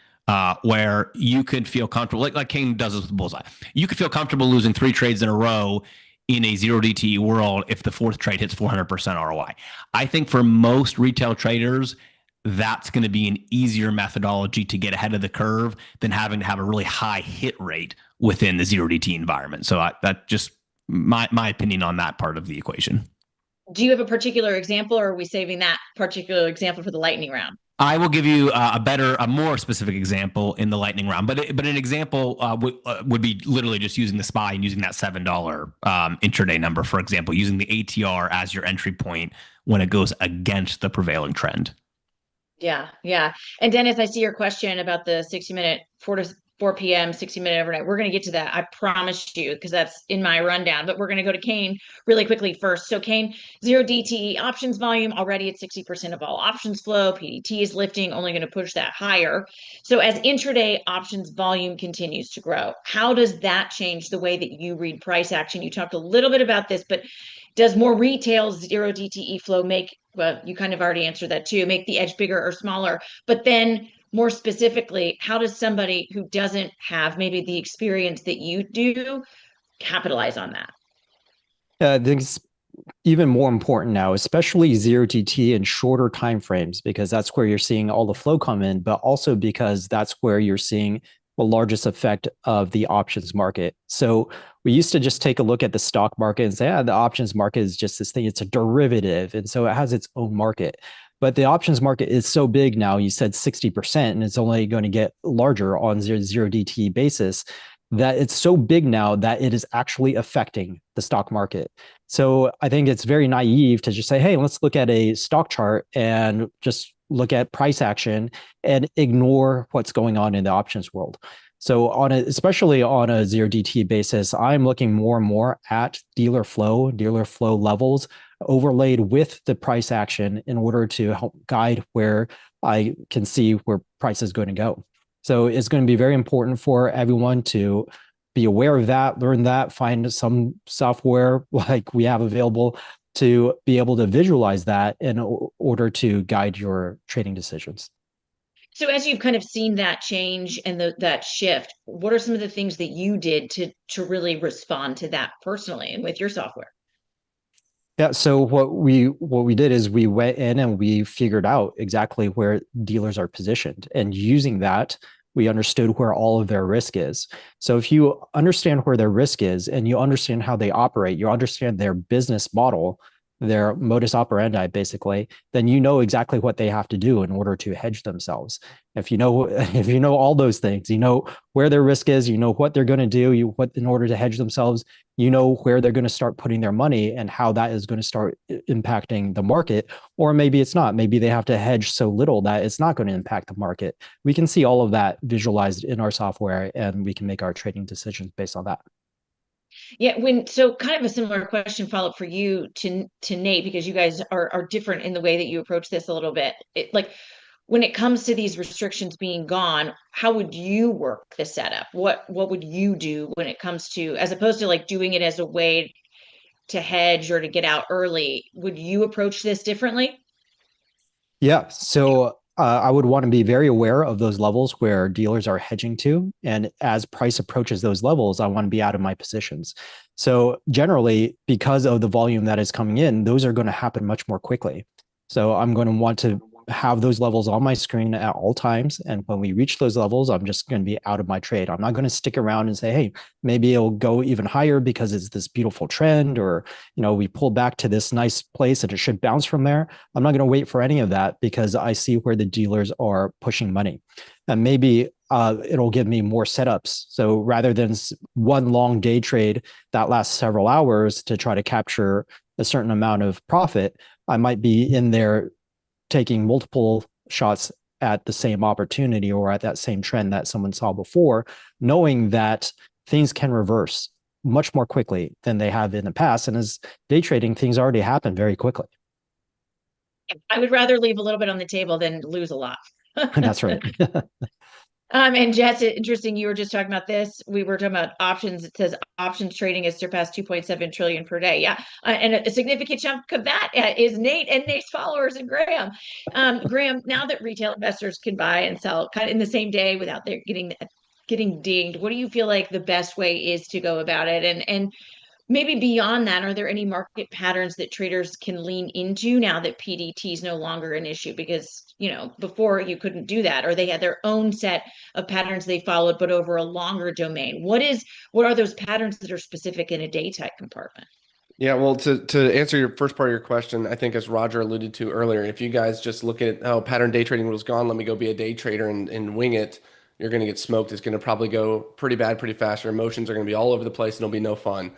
Where you could feel comfortable, like Kane does this with Bullseye. You could feel comfortable losing 3 trades in a row in a 0 DTE world if the 4th trade hits 400% ROI. I think for most retail traders, that's going to be an easier methodology to get ahead of the curve than having to have a really high hit rate within the 0 DTE environment. So that just my opinion on that part of the equation. Do you have a particular example, or are we saving that particular example for the lightning round? I will give you a more specific example in the lightning round, but an example would be literally just using the SPY and using that $7 intraday number, for example, using the ATR as your entry point when it goes against the prevailing trend. Yeah, yeah. And Dennis, I see your question about the 60-minute 4 to 4 p.m. 60-minute overnight. We're going to get to that, I promise you, because that's in my rundown. But we're going to go to Kane really quickly first. So Kane, 0 DTE options volume already at 60% of all options flow. PDT is lifting, only going to push that higher. So as intraday options volume continues to grow, how does that change the way that you read price action? You talked a little bit about this, but does more retail 0 DTE flow make, well, you kind of already answered that too, make the edge bigger or smaller? But then more specifically, how does somebody who doesn't have maybe the experience that you do capitalize on that? I think it's even more important now, especially 0 DTE in shorter time frames, because that's where you're seeing all the flow come in, but also because that's where you're seeing the largest effect of the options market. So we used to just take a look at the stock market and say, the options market is just this thing. It's a derivative. And so it has its own market. But the options market is so big now, you said 60%, and it's only going to get larger on 0 DTE basis, that it's so big now that it is actually affecting the stock market. So I think it's very naive to just say, hey, let's look at a stock chart and just look at price action and ignore what's going on in the options world. So especially on a 0 DTE basis, I'm looking more and more at dealer flow levels overlaid with the price action in order to help guide where I can see where price is going to go. So it's going to be very important for everyone to be aware of that, learn that, find some software like we have available to be able to visualize that in order to guide your trading decisions. So as you've kind of seen that change and that shift, what are some of the things that you did to really respond to that personally and with your software? Yeah, so what we did is we went in and we figured out exactly where dealers are positioned, and using that, we understood where all of their risk is. So if you understand where their risk is and you understand how they operate, you understand their business model, their modus operandi, basically, then you know exactly what they have to do in order to hedge themselves. If you know all those things, you know where their risk is, you know what they're going to do, what in order to hedge themselves, you know where they're going to start putting their money and how that is going to start impacting the market. Or maybe it's not. Maybe they have to hedge so little that it's not going to impact the market. We can see all of that visualized in our software, and we can make our trading decisions based on that. Yeah, so kind of a similar question follow-up for you to Nate, because you guys are different in the way that you approach this a little bit. Like when it comes to these restrictions being gone, how would you work the setup? What would you do when it comes to, as opposed to like doing it as a way to hedge or to get out early, would you approach this differently? Yeah, so I would want to be very aware of those levels where dealers are hedging to. And as price approaches those levels, I want to be out of my positions. So generally, because of the volume that is coming in, those are going to happen much more quickly. So I'm going to want to have those levels on my screen at all times. And when we reach those levels, I'm just going to be out of my trade. I'm not going to stick around and say, hey, maybe it'll go even higher because it's this beautiful trend, or, we pulled back to this nice place and it should bounce from there. I'm not going to wait for any of that because I see where the dealers are pushing money. And maybe it'll give me more setups. So rather than one long day trade that lasts several hours to try to capture a certain amount of profit, I might be in there taking multiple shots at the same opportunity or at that same trend that someone saw before, knowing that things can reverse much more quickly than they have in the past. And as day trading, things already happen very quickly. I would rather leave a little bit on the table than lose a lot. That's right. And Jess, interesting. You were just talking about this. We were talking about options. It says options trading has surpassed 2.7 trillion per day. Yeah, and a significant chunk of that is Nate and Nate's followers and Graham. Graham, now that retail investors can buy and sell kind of in the same day without their getting dinged, what do you feel like the best way is to go about it? And maybe beyond that, are there any market patterns that traders can lean into now that PDT is no longer an issue? Because, before you couldn't do that, or they had their own set of patterns they followed, but over a longer domain. What are those patterns that are specific in a day type compartment? Yeah, well, to answer your first part of your question, I think as Roger alluded to earlier, if you guys just look at how pattern day trading was gone, let me go be a day trader and wing it, you're going to get smoked. It's going to probably go pretty bad, pretty fast. Your emotions are going to be all over the place and it'll be no fun.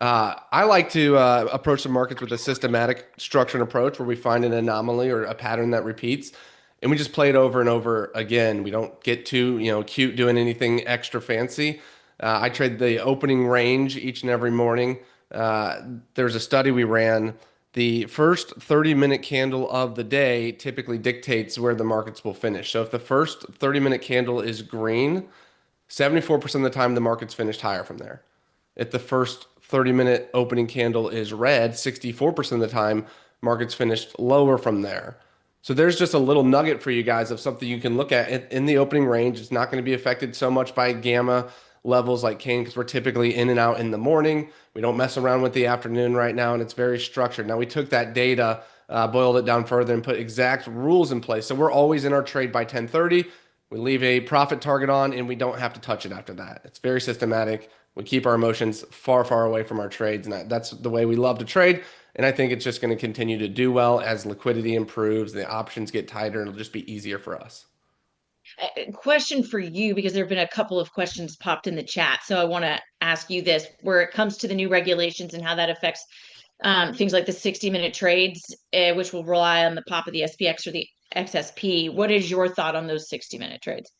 I like to approach the markets with a systematic, structured approach where we find an anomaly or a pattern that repeats, and we just play it over and over again. We don't get too, cute doing anything extra fancy. I trade the opening range each and every morning. There's a study we ran. The first 30-minute candle of the day typically dictates where the markets will finish. So if the first 30-minute candle is green, 74% of the time the market's finished higher from there. If the first 30-minute opening candle is red, 64% of the time, markets finished lower from there. So there's just a little nugget for you guys of something you can look at in the opening range. It's not going to be affected so much by gamma levels like Kane because we're typically in and out in the morning. We don't mess around with the afternoon right now, and it's very structured. Now, we took that data, boiled it down further, and put exact rules in place. So we're always in our trade by 10:30. We leave a profit target on, and we don't have to touch it after that. It's very systematic. We keep our emotions far, far away from our trades, and that's the way we love to trade. And I think it's just going to continue to do well as liquidity improves, the options get tighter, and it'll just be easier for us. Question for you, because there have been a couple of questions popped in the chat. So I want to ask you this, where it comes to the new regulations and how that affects things like the 60-minute trades, which will rely on the pop of the SPX or the XSP. What is your thought on those 60-minute trades?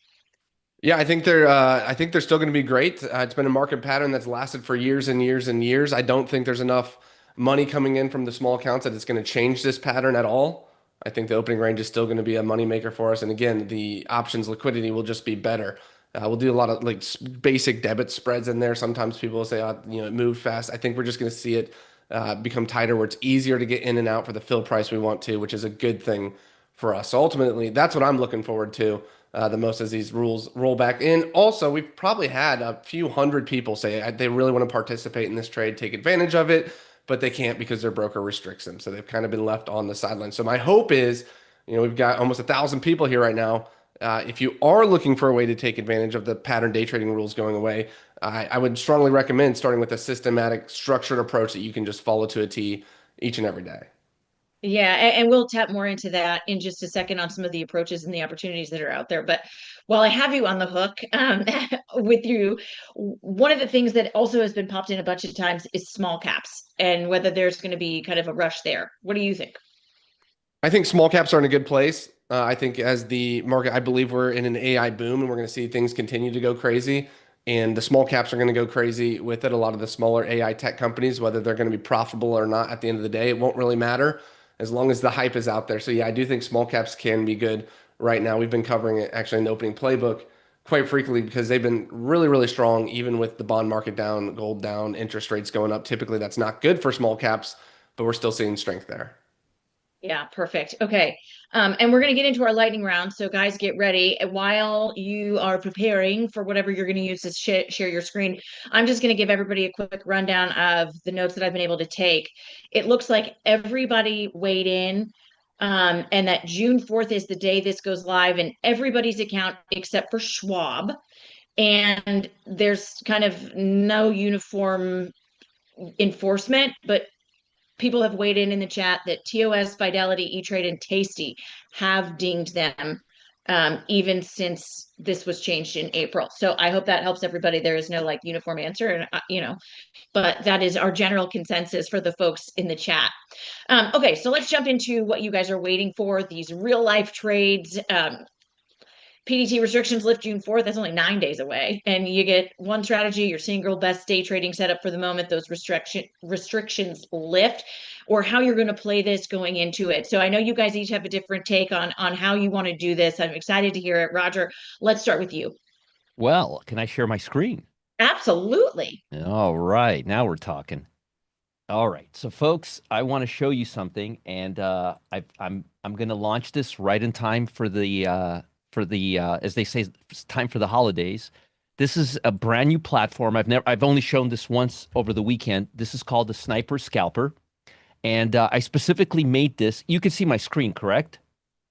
Yeah, I think they're still going to be great. It's been a market pattern that's lasted for years and years and years. I don't think there's enough money coming in from the small accounts that it's going to change this pattern at all. I think the opening range is still going to be a moneymaker for us. And again, the options liquidity will just be better. We'll do a lot of like basic debit spreads in there. Sometimes people will say, it moved fast. I think we're just going to see it become tighter where it's easier to get in and out for the fill price we want to, which is a good thing for us. So ultimately, that's what I'm looking forward to the most as these rules roll back in. Also, we've probably had a few hundred people say they really want to participate in this trade, take advantage of it, but they can't because their broker restricts them. So they've kind of been left on the sideline. So my hope is, we've got almost 1,000 people here right now. If you are looking for a way to take advantage of the pattern day trading rules going away, I would strongly recommend starting with a systematic, structured approach that you can just follow to a T each and every day. Yeah, and we'll tap more into that in just a second on some of the approaches and the opportunities that are out there. But while I have you on the hook with you, one of the things that also has been popped in a bunch of times is small caps and whether there's going to be kind of a rush there. What do you think? I think small caps are in a good place. I think as the market, I believe we're in an AI boom and we're going to see things continue to go crazy. And the small caps are going to go crazy with it. A lot of the smaller AI tech companies, whether they're going to be profitable or not at the end of the day, it won't really matter as long as the hype is out there. So yeah, I do think small caps can be good right now. We've been covering it actually in the opening playbook quite frequently because they've been really, really strong, even with the bond market down, gold down, interest rates going up. Typically, that's not good for small caps, but we're still seeing strength there. Yeah, perfect. Okay. And we're going to get into our lightning round. So guys, get ready. While you are preparing for whatever you're going to use to share your screen, I'm just going to give everybody a quick rundown of the notes that I've been able to take. It looks like everybody weighed in, and that June 4th is the day this goes live in everybody's account except for Schwab. And there's kind of no uniform enforcement, but people have weighed in the chat that TOS, Fidelity, E-Trade, and Tasty have dinged them even since this was changed in April. So I hope that helps everybody. There is no like uniform answer, and but that is our general consensus for the folks in the chat. Okay, so let's jump into what you guys are waiting for, these real life trades. PDT restrictions lift June 4th. That's only 9 days away. And you get one strategy, your single best day trading setup for the moment. Those restrictions lift, or how you're going to play this going into it. So I know you guys each have a different take on how you want to do this. I'm excited to hear it. Roger, let's start with you. Well, can I share my screen? Absolutely. All right, now we're talking. All right, so folks, I want to show you something, and I'm going to launch this right in time for the as they say, it's time for the holidays. This is a brand new platform. I've only shown this once over the weekend. This is called the Sniper Scalper, and I specifically made this. You can see my screen, correct?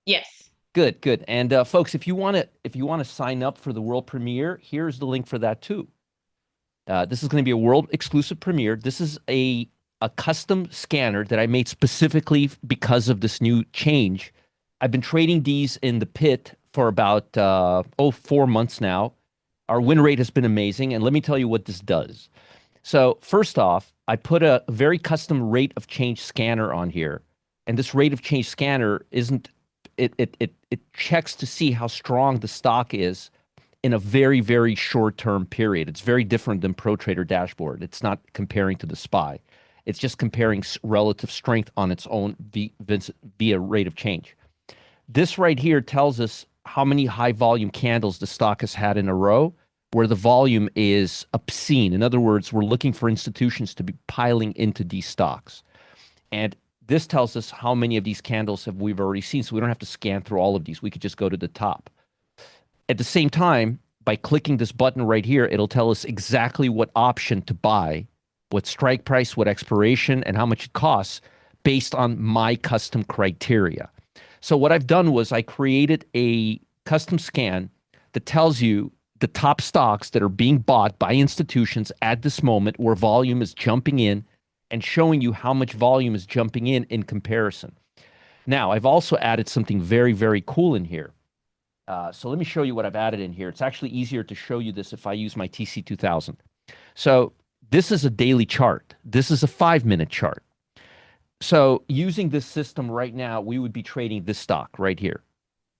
Yes. Good, good. And folks, if you want to sign up for the world premiere, here's the link for that too. This is going to be a world exclusive premiere. This is a custom scanner that I made specifically because of this new change. I've been trading these in the pit for about 4 months now. Our win rate has been amazing, and let me tell you what this does. So first off, I put a very custom rate of change scanner on here, and this rate of change scanner isn't it checks to see how strong the stock is in a very, very short-term period. It's very different than ProTrader dashboard. It's not comparing to the SPY. It's just comparing relative strength on its own via rate of change. This right here tells us how many high volume candles the stock has had in a row, where the volume is obscene. In other words, we're looking for institutions to be piling into these stocks. And this tells us how many of these candles we've already seen, so we don't have to scan through all of these. We could just go to the top. At the same time, by clicking this button right here, it'll tell us exactly what option to buy, what strike price, what expiration, and how much it costs based on my custom criteria. So what I've done was I created a custom scan that tells you the top stocks that are being bought by institutions at this moment where volume is jumping in and showing you how much volume is jumping in comparison. Now, I've also added something very, very cool in here. So let me show you what I've added in here. It's actually easier to show you this if I use my TC2000. So this is a daily chart. This is a 5-minute chart. So using this system right now, we would be trading this stock right here,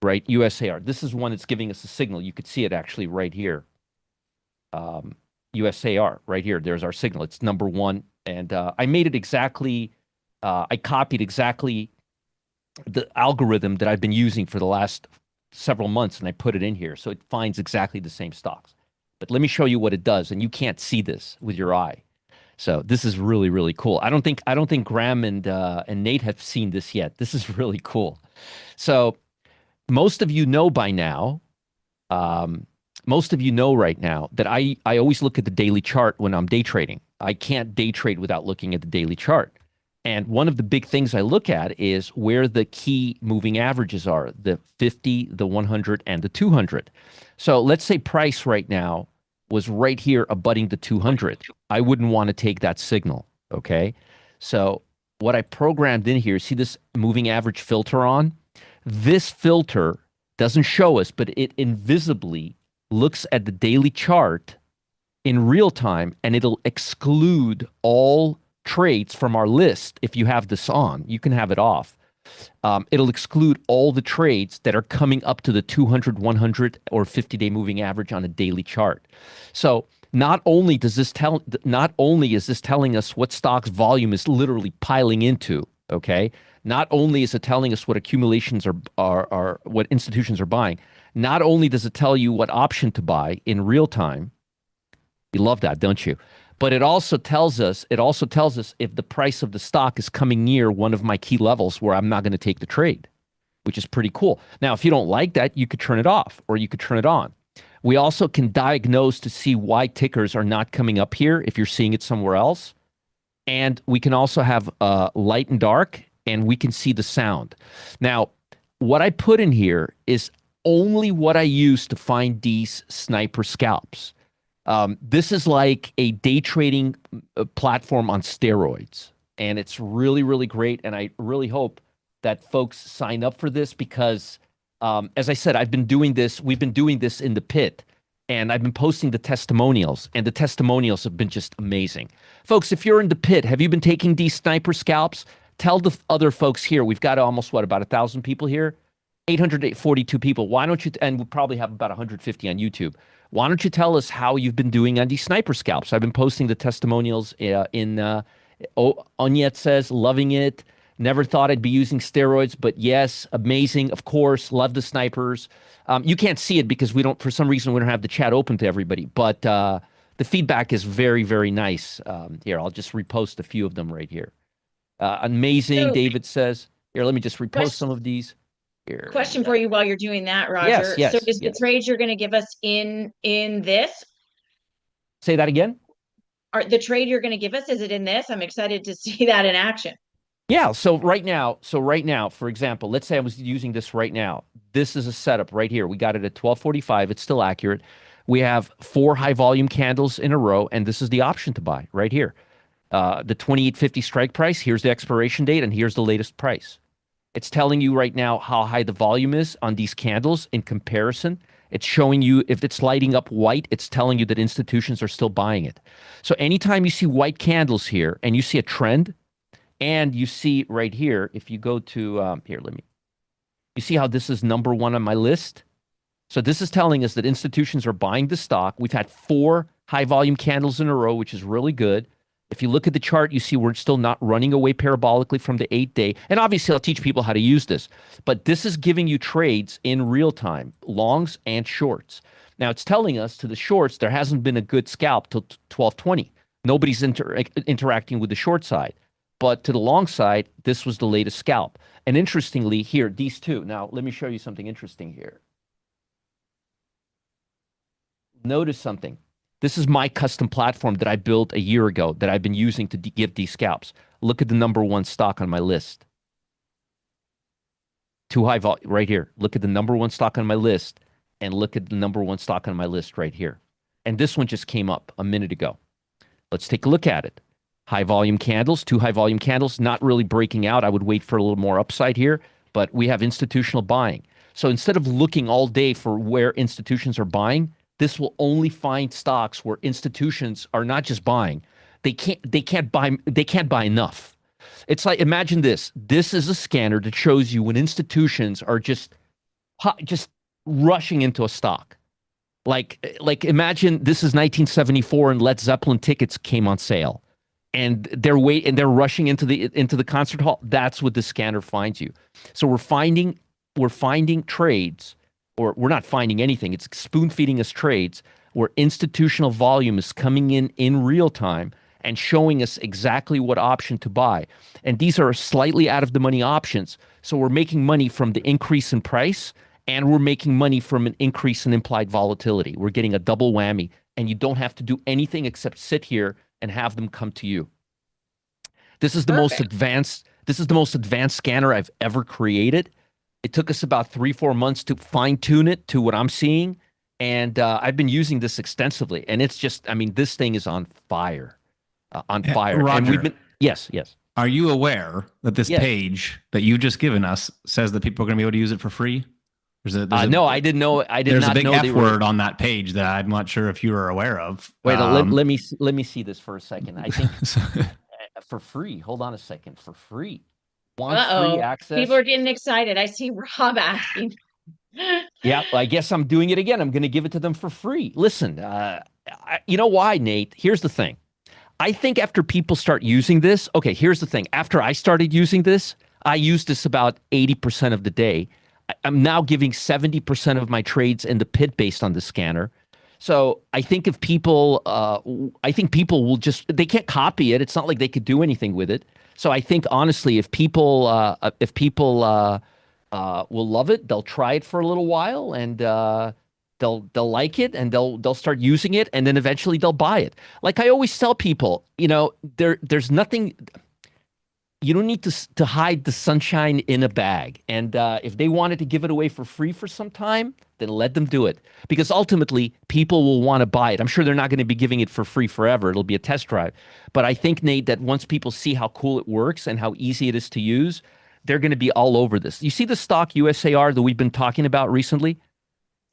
right? USAR. This is one that's giving us a signal. You could see it actually right here. USAR right here. There's our signal. It's number one. And I made it exactly, I copied exactly the algorithm that I've been using for the last several months, and I put it in here. So it finds exactly the same stocks. But let me show you what it does, and you can't see this with your eye. So this is really, really cool. I don't think Graham and Nate have seen this yet. This is really cool. So most of you know by now, most of you know right now that I always look at the daily chart when I'm day trading. I can't day trade without looking at the daily chart. And one of the big things I look at is where the key moving averages are, the 50, the 100, and the 200. So let's say price right now was right here abutting the 200. I wouldn't want to take that signal, okay? So what I programmed in here, see this moving average filter on? This filter doesn't show us, but it invisibly looks at the daily chart in real time, and it'll exclude all trades from our list. If you have this on, you can have it off. It'll exclude all the trades that are coming up to the 200, 100, or 50-day moving average on a daily chart. So not only is this telling us what stocks volume is literally piling into, okay? Not only is it telling us what accumulations are what institutions are buying, not only does it tell you what option to buy in real time. You love that, don't you? But it also tells us if the price of the stock is coming near one of my key levels where I'm not going to take the trade, which is pretty cool. Now, if you don't like that, you could turn it off or you could turn it on. We also can diagnose to see why tickers are not coming up here if you're seeing it somewhere else. And we can also have light and dark, and we can see the sound. Now, what I put in here is only what I use to find these sniper scalps. This is like a day trading platform on steroids, and it's really, really great. And I really hope that folks sign up for this because, as I said, we've been doing this in the pit, and I've been posting the testimonials, and the testimonials have been just amazing. Folks, if you're in the pit, have you been taking these sniper scalps? Tell the other folks here. We've got almost, about 1,000 people here. 842 people. Why don't you, and we probably have about 150 on YouTube. Why don't you tell us how you've been doing on these sniper scalps? I've been posting the testimonials Onyet says, loving it. Never thought I'd be using steroids, but yes, amazing. Of course, love the snipers. You can't see it because for some reason, we don't have the chat open to everybody, but the feedback is very, very nice. Here, I'll just repost a few of them right here. Amazing, So- David says. Here, let me just repost Question- some of these. Here. Question for you while you're doing that, Roger. Yes, So is the yes. trades you're going to give us in this? Say that again? Are the trade you're going to give us, is it in this? I'm excited to see that in action. Yeah, so right now, for example, let's say I was using this right now. This is a setup right here. We got it at 1245. It's still accurate. We have 4 high volume candles in a row, and this is the option to buy right here. The 28.50 strike price, here's the expiration date, and here's the latest price. It's telling you right now how high the volume is on these candles in comparison. It's showing you if it's lighting up white, it's telling you that institutions are still buying it. So anytime you see white candles here and you see a trend, and you see right here, if you go to, you see how this is number 1 on my list? So this is telling us that institutions are buying the stock. We've had 4 high volume candles in a row, which is really good. If you look at the chart, you see we're still not running away parabolically from the 8-day. And obviously, I'll teach people how to use this. But this is giving you trades in real time, longs and shorts. Now, it's telling us to the shorts, there hasn't been a good scalp till 1220. Nobody's interacting with the short side. But to the long side, this was the latest scalp. And interestingly, here, these two. Now, let me show you something interesting here. Notice something. This is my custom platform that I built a year ago that I've been using to give these scalps. Look at the number 1 stock on my list. Too high volume, right here. Look at the number 1 stock on my list, and look at the number 1 stock on my list right here. And this one just came up a minute ago. Let's take a look at it. High volume candles, 2 high volume candles, not really breaking out. I would wait for a little more upside here, but we have institutional buying. So instead of looking all day for where institutions are buying, this will only find stocks where institutions are not just buying. They can't buy enough. It's like, imagine this. This is a scanner that shows you when institutions are just rushing into a stock. Like imagine this is 1974 and Led Zeppelin tickets came on sale. And they're rushing into the concert hall. That's what the scanner finds you. So we're finding trades, or we're not finding anything. It's spoon feeding us trades where institutional volume is coming in real time and showing us exactly what option to buy. And these are slightly out of the money options. So we're making money from the increase in price, and we're making money from an increase in implied volatility. We're getting a double whammy, and you don't have to do anything except sit here and have them come to you. This is the most advanced scanner I've ever created. It took us about 3-4 months to fine tune it to what I'm seeing. And I've been using this extensively, and it's just, this thing is on fire, Roger, and we've been, yes. Are you aware that this page that you've just given us says that people are going to be able to use it for free? No, I didn't know. There's a big F word on that page that I'm not sure if you are aware of. Wait, let me see this for a second. I think for free. Hold on a second. For free. Free access. People are getting excited. I see Rob asking. Yeah, I guess I'm doing it again. I'm going to give it to them for free. Listen, you know why, Nate? Here's the thing. I think after people start using this, okay, here's the thing. After I started using this, I used this about 80% of the day. I'm now giving 70% of my trades in the pit based on the scanner. So I think if people, will just, they can't copy it. It's not like they could do anything with it. So I think honestly, if people will love it, they'll try it for a little while, and they'll like it, and they'll start using it, and then eventually they'll buy it. Like I always tell people, there's nothing. You don't need to hide the sunshine in a bag. And if they wanted to give it away for free for some time, then let them do it. Because ultimately, people will want to buy it. I'm sure they're not going to be giving it for free forever. It'll be a test drive. But I think, Nate, that once people see how cool it works and how easy it is to use, they're going to be all over this. You see the stock USAR that we've been talking about recently?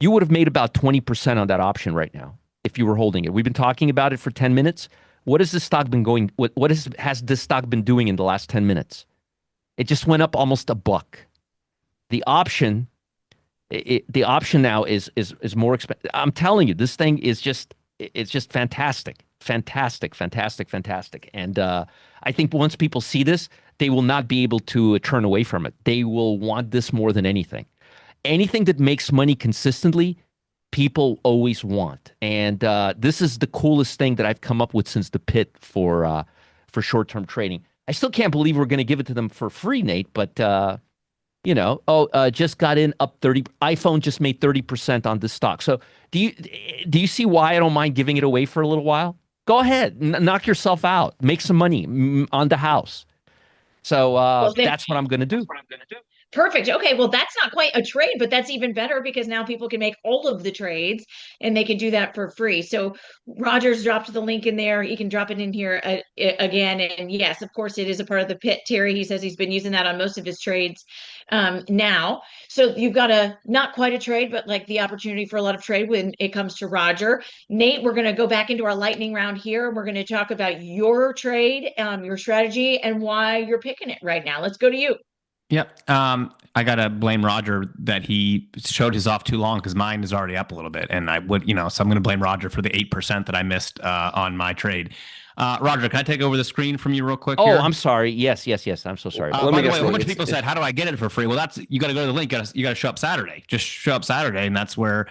You would have made about 20% on that option right now if you were holding it. We've been talking about it for 10 minutes. What has this stock been going? What has this stock been doing in the last 10 minutes? It just went up almost $1. The option The option now is more expensive. I'm telling you, this thing is it's just fantastic, fantastic, fantastic, fantastic. And I think once people see this, they will not be able to turn away from it. They will want this more than anything. Anything that makes money consistently, people always want. And this is the coolest thing that I've come up with since the pit for short-term trading. I still can't believe we're going to give it to them for free, Nate, but just got in up 30. iPhone just made 30% on this stock. So do you see why I don't mind giving it away for a little while? Go ahead, knock yourself out, make some money on the house. So that's what I'm going to do. Perfect. Okay. Well, that's not quite a trade, but that's even better because now people can make all of the trades and they can do that for free. So Roger's dropped the link in there. You can drop it in here again. And yes, of course, it is a part of the pit. Terry, he says he's been using that on most of his trades now. So you've got not quite a trade, but like the opportunity for a lot of trade when it comes to Roger. Nate, we're going to go back into our lightning round here. We're going to talk about your trade, your strategy, and why you're picking it right now. Let's go to you. Yep. I gotta blame Roger that he showed his off too long because mine is already up a little bit, and I would, so I'm gonna blame Roger for the 8% that I missed on my trade. Roger, can I take over the screen from you real quick? Oh, I'm sorry. Yes. I'm so sorry. By the way, a whole bunch of people said, "How do I get it for free?" Well, you got to go to the link. You got to show up Saturday. Just show up Saturday, and that's where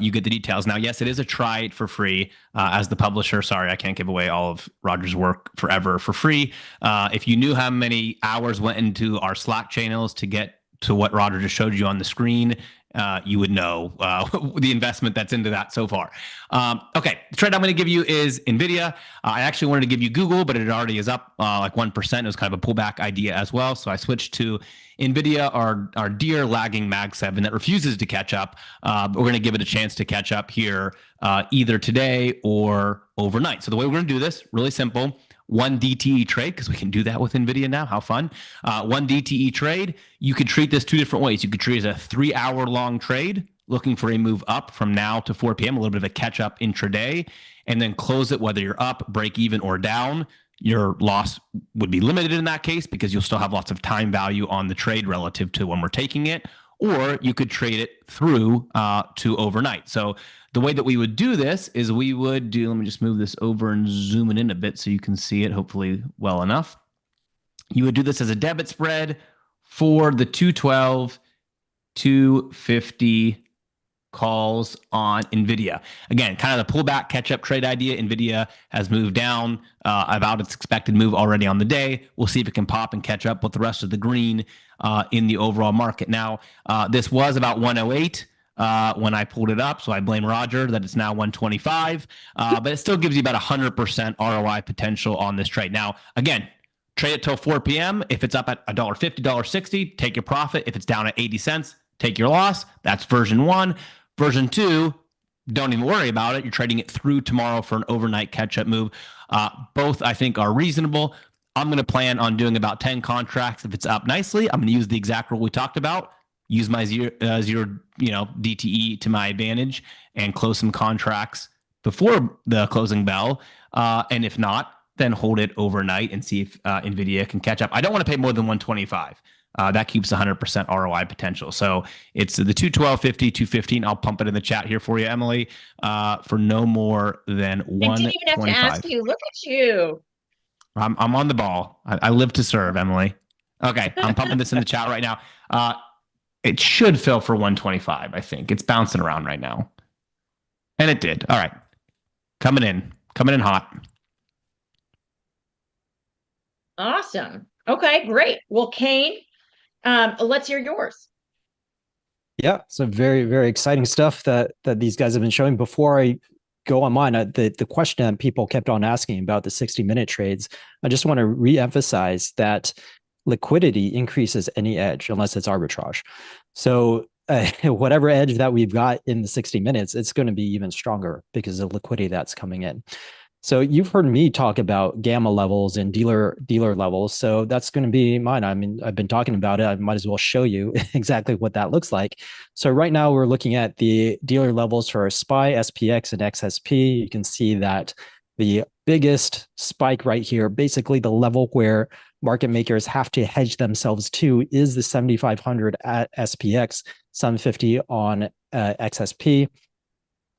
you get the details. Now, yes, it is a try it for free. As the publisher, sorry, I can't give away all of Roger's work forever for free. If you knew how many hours went into our Slack channels to get to what Roger just showed you on the screen, you would know the investment that's into that so far. Okay, the trade I'm going to give you is NVIDIA. I actually wanted to give you Google, but it already is up like 1%. It was kind of a pullback idea as well. So I switched to NVIDIA, our dear lagging Mag 7 that refuses to catch up. But we're going to give it a chance to catch up here either today or overnight. So the way we're going to do this, really simple. One DTE trade, because we can do that with NVIDIA now. How fun. One DTE trade. You could treat this two different ways. You could treat it as a 3-hour long trade, looking for a move up from now to 4 p.m., a little bit of a catch up intraday, and then close it whether you're up, break even, or down. Your loss would be limited in that case because you'll still have lots of time value on the trade relative to when we're taking it. Or you could trade it through to overnight. So the way that we would do this is we would do, let me just move this over and zoom it in a bit so you can see it hopefully well enough. You would do this as a debit spread for the 212, 250 calls on NVIDIA. Again, kind of the pullback catch-up trade idea. NVIDIA has moved down about its expected move already on the day. We'll see if it can pop and catch up with the rest of the green in the overall market. Now, this was about 108 when I pulled it up, so I blame Roger that it's now 125, but it still gives you about 100% ROI potential on this trade. Now, again, trade it till 4 p.m. If it's up at $1.50, $1.60, take your profit. If it's down at 80 cents, take your loss. That's version 1. Version 2, don't even worry about it. You're trading it through tomorrow for an overnight catch-up move. Both, I think, are reasonable. I'm going to plan on doing about 10 contracts. If it's up nicely, I'm going to use the exact rule we talked about, use my zero DTE to my advantage, and close some contracts before the closing bell. And if not, then hold it overnight and see if NVIDIA can catch up. I don't want to pay more than 125. That keeps 100% ROI potential. So it's the 212.50, 215. I'll pump it in the chat here for you, Emily, for no more than 125. I didn't even have to ask you. Look at you. I'm on the ball. I live to serve, Emily. Okay, I'm pumping this in the chat right now. It should fill for 125, I think. It's bouncing around right now. And it did. All right. Coming in hot. Awesome. Okay, great. Well, Kane, let's hear yours. Yeah, so very, very exciting stuff that these guys have been showing. Before I go on mine, the question that people kept on asking about the 60-minute trades, I just want to re-emphasize that liquidity increases any edge unless it's arbitrage. So whatever edge that we've got in the 60 minutes, it's going to be even stronger because of liquidity that's coming in. So you've heard me talk about gamma levels and dealer levels. So that's going to be mine. I mean, I've been talking about it. I might as well show you exactly what that looks like. So right now we're looking at the dealer levels for SPY, SPX, and XSP. You can see that the biggest spike right here, basically the level where market makers have to hedge themselves to is the 7,500 at SPX, 750 on XSP.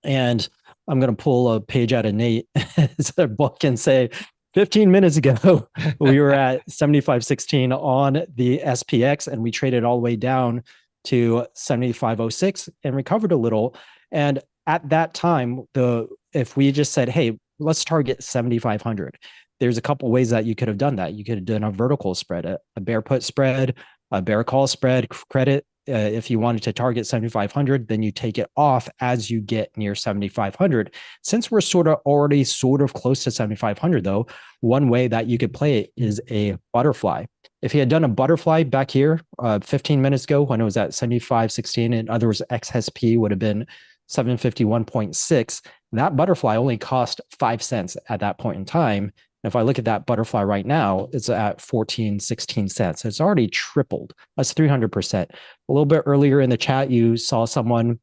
And I'm going to pull a page out of Nate's book and say, 15 minutes ago, we were at 75.16 on the SPX, and we traded all the way down to 75.06 and recovered a little. And at that time, if we just said, hey, let's target 7,500, there's a couple ways that you could have done that. You could have done a vertical spread, a bear put spread, a bear call spread, credit. If you wanted to target 7,500, then you take it off as you get near 7,500. Since we're already close to 7,500, though, one way that you could play it is a butterfly. If he had done a butterfly back here 15 minutes ago when it was at 75.16, in other words, XSP would have been 751.6. That butterfly only cost 5 cents at that point in time. If I look at that butterfly right now, it's at 14, 16 cents. So it's already tripled. That's 300%. A little bit earlier in the chat, you saw someone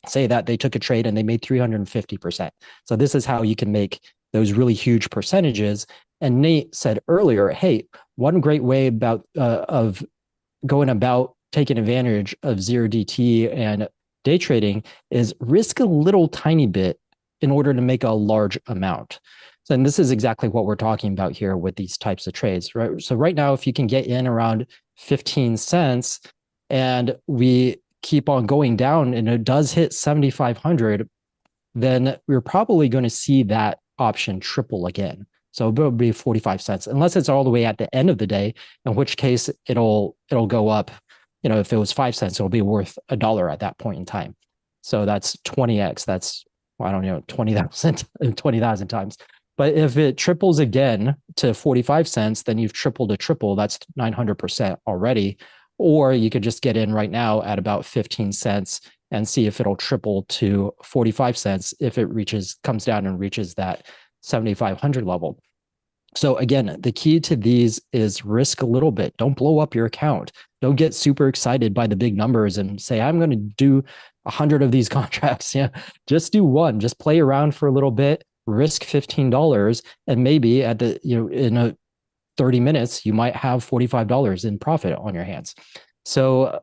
say that they took a trade and they made 350%. So this is how you can make those really huge percentages. And Nate said earlier, hey, one great way of going about taking advantage of 0DT and day trading is risk a little tiny bit in order to make a large amount. And this is exactly what we're talking about here with these types of trades, right? So right now, if you can get in around 15 cents and we keep on going down and it does hit 7,500, then we're probably going to see that option triple again. So it will be 45 cents, unless it's all the way at the end of the day, in which case it'll go up. If it was 5 cents, it'll be worth $1 at that point in time. So that's 20x. That's, I don't know, 20,000 times. But if it triples again to 45 cents, then you've tripled a triple. That's 900% already. Or you could just get in right now at about 15 cents and see if it'll triple to 45 cents if it comes down and reaches that 7,500 level. So again, the key to these is risk a little bit. Don't blow up your account. Don't get super excited by the big numbers and say, I'm going to do 100 of these contracts. Yeah, just do one. Just play around for a little bit. Risk $15, and maybe in 30 minutes you might have $45 in profit on your hands. So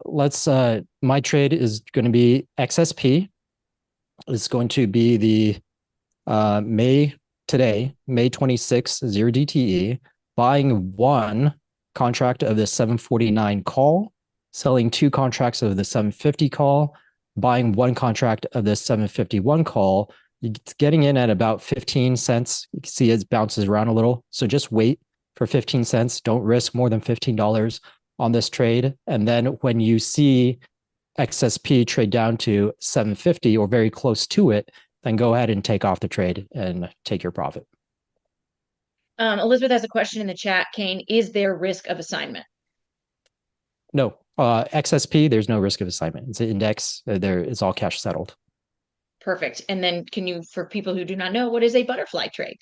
my trade is going to be XSP. It's going to be the May 26th 0DTE, buying one contract of the 749 call, selling two contracts of the 750 call, buying one contract of the 751 call. It's getting in at about 15 cents. You can see it bounces around a little. So just wait for 15 cents. Don't risk more than $15 on this trade. And then when you see XSP trade down to 750 or very close to it, then go ahead and take off the trade and take your profit. Elizabeth has a question in the chat. Kane, is there risk of assignment? No. XSP, there's no risk of assignment. It's an index. It's all cash settled. Perfect. And then for people who do not know, what is a butterfly trade?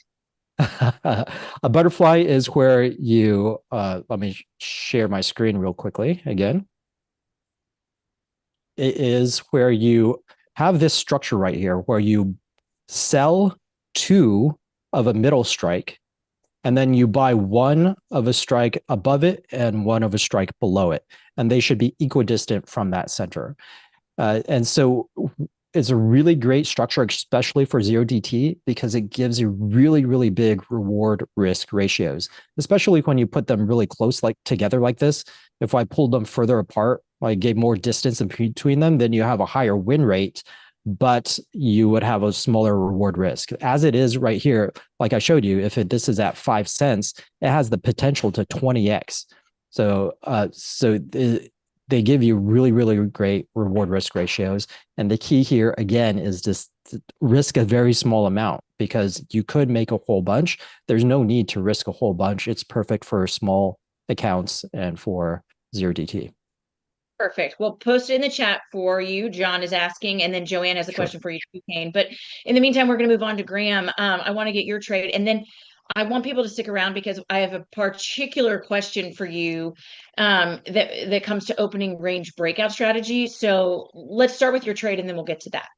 A butterfly is where you, let me share my screen real quickly again. It is where you have this structure right here where you sell two of a middle strike, and then you buy one of a strike above it and one of a strike below it. And they should be equidistant from that center. And so it's a really great structure, especially for 0DT, because it gives you really, really big reward risk ratios, especially when you put them really close together like this. If I pulled them further apart, I gave more distance in between them, then you have a higher win rate, but you would have a smaller reward risk. As it is right here, like I showed you, if this is at 5 cents, it has the potential to 20x. So they give you really, really great reward risk ratios. And the key here, again, is just risk a very small amount, because you could make a whole bunch. There's no need to risk a whole bunch. It's perfect for small accounts and for 0DT. Perfect. We'll post it in the chat for you. John is asking, and then Joanne has a question for you, Kane. But in the meantime, we're going to move on to Graham. I want to get your trade, and then I want people to stick around because I have a particular question for you that comes to opening range breakout strategy. So let's start with your trade, and then we'll get to that.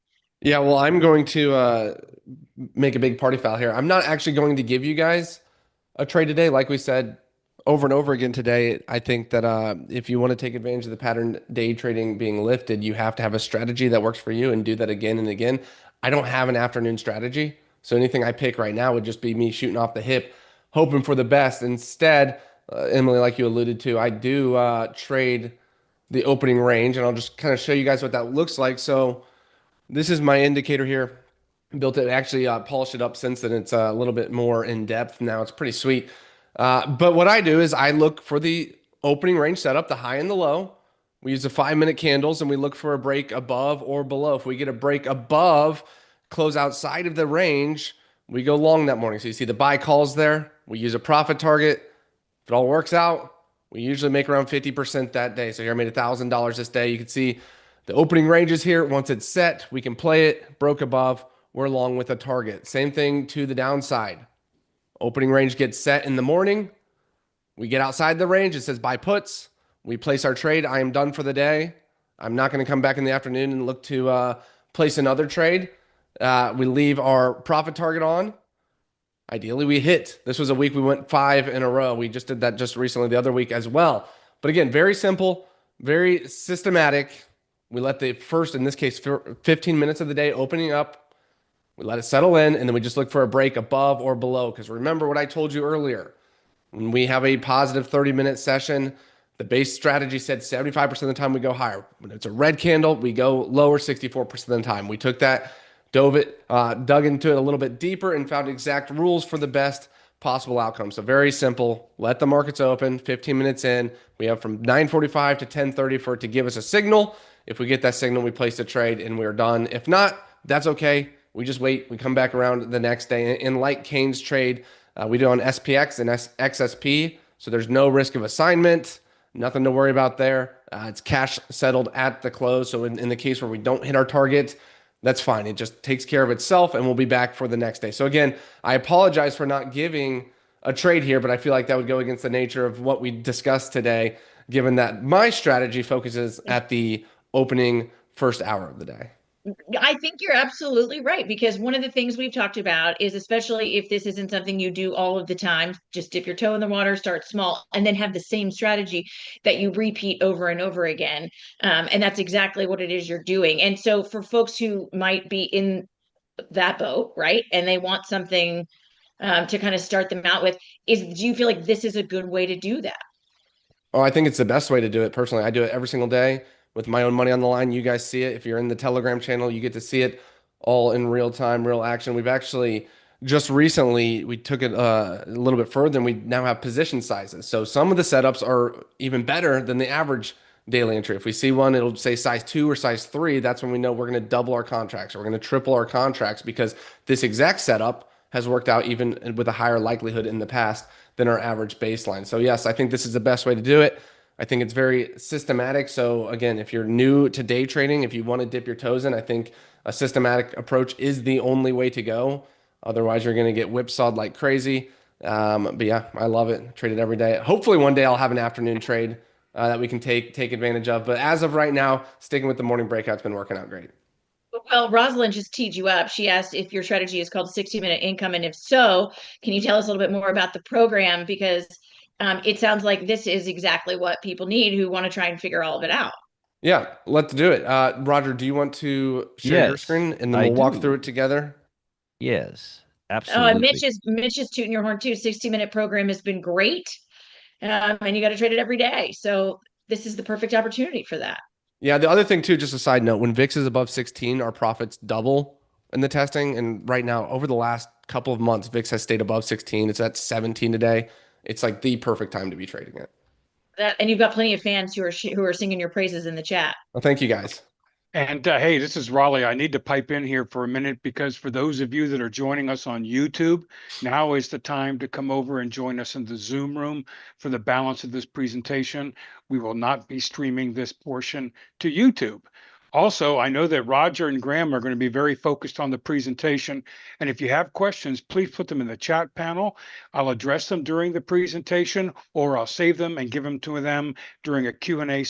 Yeah, well, I'm going to make a big party foul here. I'm not actually going to give you guys a trade today. Like we said, over and over again today, I think that if you want to take advantage of the pattern day trading being lifted, you have to have a strategy that works for you and do that again and again. I don't have an afternoon strategy. So anything I pick right now would just be me shooting off the hip, hoping for the best. Instead, Emily, like you alluded to, I do trade the opening range, and I'll just kind of show you guys what that looks like. So this is my indicator here. Built it, actually polished it up since then. It's a little bit more in depth now. It's pretty sweet. But what I do is I look for the opening range setup, the high and the low. We use the 5-minute candles and we look for a break above or below. If we get a break above, close outside of the range, we go long that morning. So you see the buy calls there. We use a profit target. If it all works out, we usually make around 50% that day. So here I made $1,000 this day. You can see the opening ranges here. Once it's set, we can play it. Broke above, we're long with a target. Same thing to the downside. Opening range gets set in the morning. We get outside the range. It says buy puts. We place our trade. I am done for the day. I'm not going to come back in the afternoon and look to place another trade. We leave our profit target on. Ideally, we hit. This was a week we went 5 in a row. We just did that just recently the other week as well. But again, very simple, very systematic. We let the first, in this case, 15 minutes of the day opening up. We let it settle in, and then we just look for a break above or below. Because remember what I told you earlier. When we have a positive 30-minute session, the base strategy said 75% of the time we go higher. When it's a red candle, we go lower 64% of the time. We took that, dug into it a little bit deeper, and found exact rules for the best possible outcome. So very simple. Let the markets open. 15 minutes in, we have from 9:45 to 10:30 for it to give us a signal. If we get that signal, we place a trade and we're done. If not, that's okay. We just wait. We come back around the next day. And like Kane's trade, we do on SPX and XSP. So there's no risk of assignment. Nothing to worry about there. It's cash settled at the close. So in the case where we don't hit our target, that's fine. It just takes care of itself and we'll be back for the next day. So again, I apologize for not giving a trade here, but I feel like that would go against the nature of what we discussed today, given that my strategy focuses at the opening first hour of the day. I think you're absolutely right, because one of the things we've talked about is, especially if this isn't something you do all of the time, just dip your toe in the water, start small, and then have the same strategy that you repeat over and over again. And that's exactly what it is you're doing. And so for folks who might be in that boat, right, and they want something to kind of start them out with, do you feel like this is a good way to do that? Oh, I think it's the best way to do it personally. I do it every single day with my own money on the line. You guys see it. If you're in the Telegram channel, you get to see it all in real time, real action. We've actually just recently, we took it a little bit further and we now have position sizes. So some of the setups are even better than the average daily entry. If we see one, it'll say size 2 or size 3. That's when we know we're going to double our contracts or we're going to triple our contracts, because this exact setup has worked out even with a higher likelihood in the past than our average baseline. So yes, I think this is the best way to do it. I think it's very systematic. So again, if you're new to day trading, if you want to dip your toes in, I think a systematic approach is the only way to go. Otherwise, you're going to get whipsawed like crazy. But yeah, I love it. Trade it every day. Hopefully one day I'll have an afternoon trade that we can take advantage of. But as of right now, sticking with the morning breakout's been working out great. Well, Rosalind just teed you up. She asked if your strategy is called 60-minute income. And if so, can you tell us a little bit more about the program? Because it sounds like this is exactly what people need who want to try and figure all of it out. Yeah, let's do it. Roger, do you want to share your Yes, screen and then I we'll walk do. through it together? Yes, Oh, and absolutely. Mitch is tooting your horn too. 60-minute program has been great. And you got to trade it every day. So this is the perfect opportunity for that. Yeah, the other thing too, just a side note, when VIX is above 16, our profits double in the testing. And right now, over the last couple of months, VIX has stayed above 16. It's at 17 today. It's like the perfect time to be trading it. And you've got plenty of fans who are singing your praises in the chat. Well, thank you guys. And hey, this is Raleigh. I need to pipe in here for a minute, because for those of you that are joining us on YouTube, now is the time to come over and join us in the Zoom room for the balance of this presentation. We will not be streaming this portion to YouTube. Also, I know that Roger and Graham are going to be very focused on the presentation. And if you have questions, please put them in the chat panel. I'll address them during the presentation, or I'll save them and give them to them during a Q&A